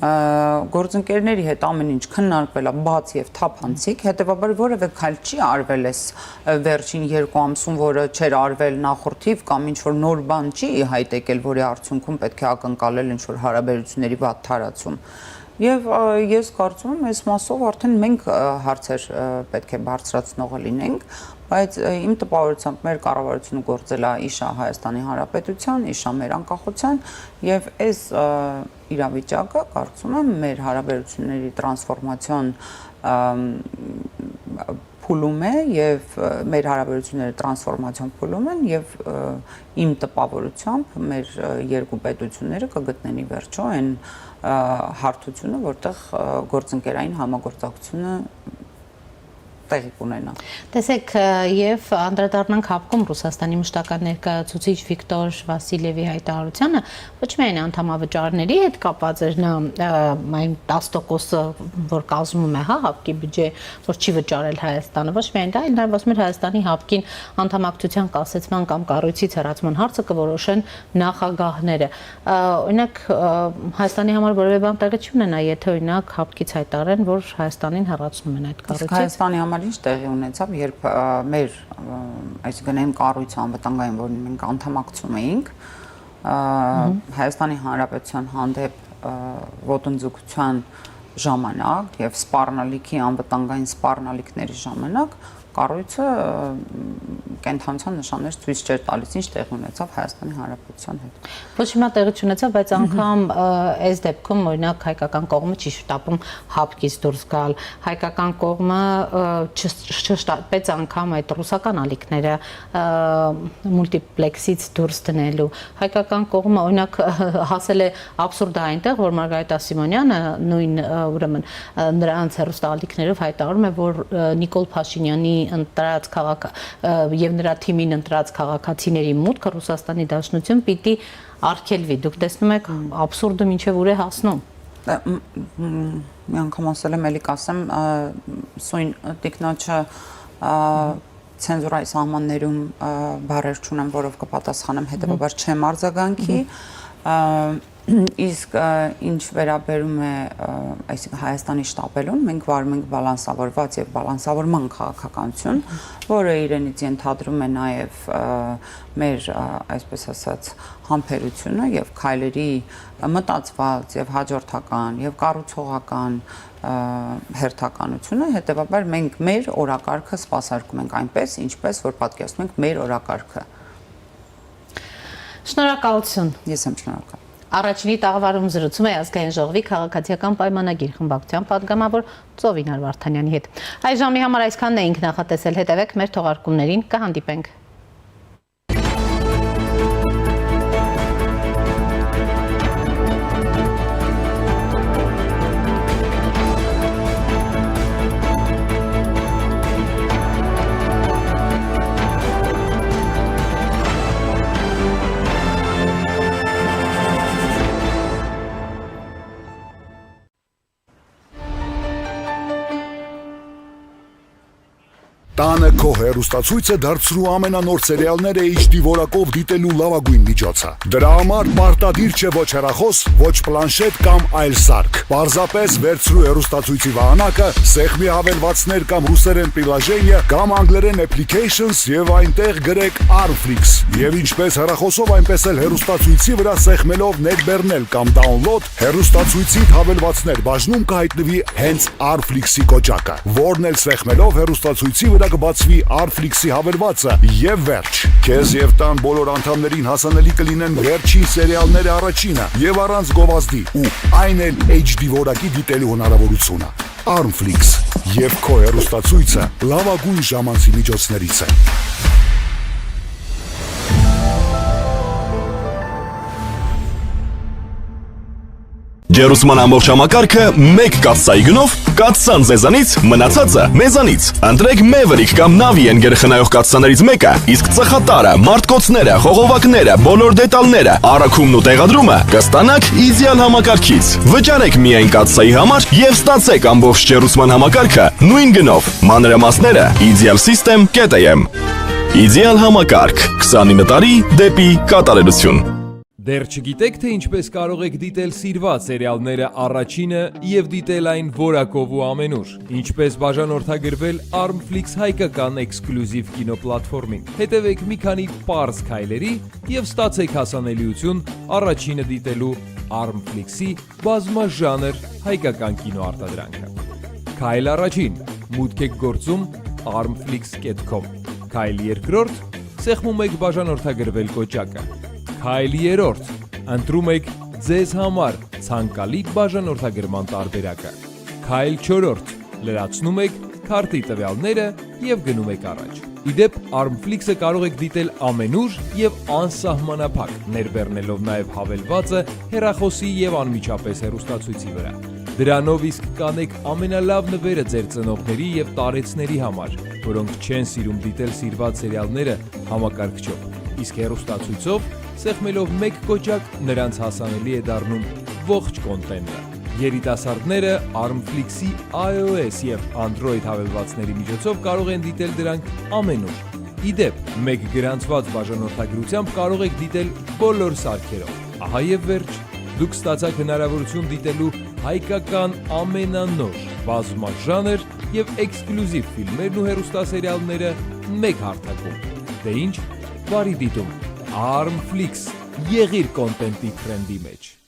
գործընկերների հետ ամեն ինչ քննարկվել է բաց եւ թափանցիկ, հետեւաբար որևէ քայլ չի արվել այս վերջին 2 ամսում, որը չէր արվել նախորդիվ կամ ինչ որ նոր բան չի հայտ եկել, որի արդյունքում պետք է ակնկալել ինչ որ հարաբերությունների վատ թարացում։ Եվ ես կարծում եմ, այս մասով արդեն մենք հարցեր պետք է բարձրացնողը լինենք, բայց իմ տպավորությամբ մեր կառավարությունը գործել է իշա Հայաստանի Հանրապետության, իշա մեր անկախության եւ այս իրավիճակը կարծում եմ մեր հարաբերությունների տրանսֆորմացիոն փուլում է եւ մեր հարաբերությունները տրանսֆորմացիոն փուլում են եւ իմ տպավորությամբ մեր երկու պետությունները կգտնեն ի վերջո այն հարթությունը, որտեղ գործընկերային համագործակցությունը տեղի կունենա։ Տեսեք, եւ անդրադառնանք հապկում Ռուսաստանի մշտական ներկայացուցիչ Վիկտոր Վասիլևի հայտարարությանը, ոչ միայն անդամավճարների հետ կապված էր նա այն 10%-ը, որ կազմում է, հապկի բյուջե, որ չի վճարել Հայաստանը, ոչ միայն դա, այլ նաեւ ասում էր Հայաստանի հապկին անդամակցության կասեցման կամ կառույցից հեռացման հարցը կորոշեն նախագահները։ Օրինակ Հայաստանի համար որևէ բան տեղի չունենա, եթե օրինակ հապկից հայտարարեն, որ Հայաստանին հեռացնում են այդ կառույցից։ Հայաստանի համար ինչ տեղի ունեցավ, երբ մեր, այսինքն այն կառույցը անվտանգային, որին մենք անդամակցում էինք, Հայաստանի Հանրապետության հանդեպ ոտնձգության ժամանակ եւ սպառնալիքի անվտանգային սպառնալիքների ժամանակ կառույցը կենթանության նշաններ ցույց չէր տալիս, ինչ տեղի ունեցավ Հայաստանի Հանրապետության հետ։ Ոչ հիմա տեղի չունեցավ, բայց անգամ այս դեպքում օրինակ հայկական կողմը չի շտապում հապկից դուրս գալ, հայկական կողմը չշտապեց անգամ այդ ռուսական ալիքները մուլտիպլեքսից դուրս դնելու, հայկական կողմը օրինակ հասել է absurd այնտեղ, որ Մարգարիտա Սիմոնյանը նույն ուրեմն նրանց հեռուստաալիքներով հայտարարում է, որ Նիկոլ Փաշինյանի ընտրած եւ նրա թիմին ընտրած քաղաքացիների մուտքը Ռուսաստանի Դաշնություն պիտի արգելվի։ Դուք տեսնում եք абսուրդը մինչեւ ուր է հասնում։ Մի անգամ ասել եմ, ելի կասեմ, սույն տիկնոջը ցենզուրայի սահմաններում բառեր չունեմ, որով կպատասխանեմ, հետեւաբար չեմ արձագանքի։ Իսկ ինչ վերաբերում է այսինքն Հայաստանի շտապելուն, մենք վարում ենք բալանսավորված եւ բալանսավորման քաղաքականություն, որը իրենից ենթադրում է նաեւ մեր, այսպես ասած, համբերությունը եւ քայլերի մտածված եւ հաջորդական եւ կառուցողական հերթականությունը, հետեւաբար մենք մեր օրակարգը սպասարկում ենք այնպես, ինչպես որ պատկերացնում ենք մեր օրակարգը։ Շնորհակալություն։ Ես եմ շնորհակալ։ Առաջինի տաղավարում զրուցում է ազգային ժողովի քաղաքացիական պայմանագիր խմբակցության պատգամավոր Ծովինար Վարդանյանի հետ։ Այս ժամի համար այսքանն էինք նախատեսել, հետևեք մեր թողարկումներին, կհանդիպենք։ Տանը քո հեռուստացույցը դարձրու ամենանոր սերիալները HD որակով դիտելու լավագույն միջոցը։ Դրա համար պարտադիր չէ ոչ հեռախոս, ոչ պլանշետ կամ այլ սարք։ Պարզապես վերցրու հեռուստացույցի վահանակը, սեղմի հավելվածներ կամ ռուսերեն պրիլաժենիա կամ անգլերեն applications եւ այնտեղ գրեք Armflix։ Եվ ինչպես հեռախոսով, այնպես էլ հեռուստացույցի վրա սեղմելով ներբեռնել կամ download, հեռուստացույցիդ հավելվածներ բաժնում կհայտնվի հենց Armflix-ի կոճակը, որն էլ սեղմելով հեռուստացույցի վրա կբացվի Armflix-ի հավելվածը եւ վերջ։ Քեզ եւ տան բոլոր անդամներին հասանելի կլինեն վերջին սերիալները առաջինը եւ առանց գովազդի ու այն էլ HD որակի դիտելու հնարավորությունը։ Armflix եւ քո հեռուստացույցը լավագույն ժամանցի միջոցներից է։ Ջերուսման ամբողջ համակարգը մեկ կաթսայի գնով կաթսան ձեզանից, մնացածը մեզանից։ Ընտրեք Maverick կամ Navien գերխնայող կաթսաներից մեկը, իսկ ծխատարը, մարտկոցները, խողովակները, բոլոր դետալները, առաքումն ու տեղադրումը կստանաք իդեալ համակարգից։ Վճարեք միայն կաթսայի համար եւ ստացեք ամբողջ ջերուսման համակարգը նույն գնով։ Մանրամասները idealsystem.am։ Իդեալ համակարգ 29 տարի դեպի կատարելություն։ Դեռ չգիտեք, թե ինչպես կարող եք դիտել սիրված սերիալները առաջինը և դիտել այն որակով ու ամենուր։ Ինչպես բաժանորդագրվել Armflix հայկական էքսկլյուզիվ կինոպլատֆորմին։ Հետևեք մի քանի պարզ քայլերի և ստացեք հասանելիություն առաջինը դիտելու Armflix-ի բազմաժանր հայկական կինոարտադրանքը։ Քայլ առաջին. մուտք եք գործում armflix.com։ Քայլ երկրորդ. սեղմում եք բաժանորդագրվել կոճակը։ Քայլ երրորդ. ընտրում եք ձեզ համար ցանկալի բաժանորդագրման տարբերակը։ Քայլ չորրորդ. լրացնում եք քարտի տվյալները և գնում եք առաջ։ Իդեպ Armflix-ը կարող եք դիտել ամենուր և անսահմանափակ, ներբեռնելով նաև հավելվածը հեռախոսի և անմիջապես հեռուստացույցի վրա։ Դրանով իսկ կանեք ամենալավ նվերը ձեր ծնողների և տարեցների համար, որոնք չեն սիրում դիտել սիրված սերիալները համակարգչով, իսկ հեռուստացույցով սեղմելով մեկ կոճակ նրանց հասանելի է դառնում ողջ կոնտենտը։ Երիտասարդները Armflix-ի iOS և Android հավելվածների միջոցով կարող են դիտել դրանք ամենուր։ Իդեպ, մեկ գրանցված բաժանորդագրությամբ կարող եք դիտել բոլոր սարքերով։ Ահա և վերջ, դուք ստացաք հնարավորություն դիտելու հայկական ամենանոր, բազմաժանր և էքսկլյուզիվ ֆիլմերն ու հեռուստասերիալները մեկ հարթակում։ Դե ինչ, բարի դիտում։ Armflix, եղիր կոնտենտի թրենդի մեջ։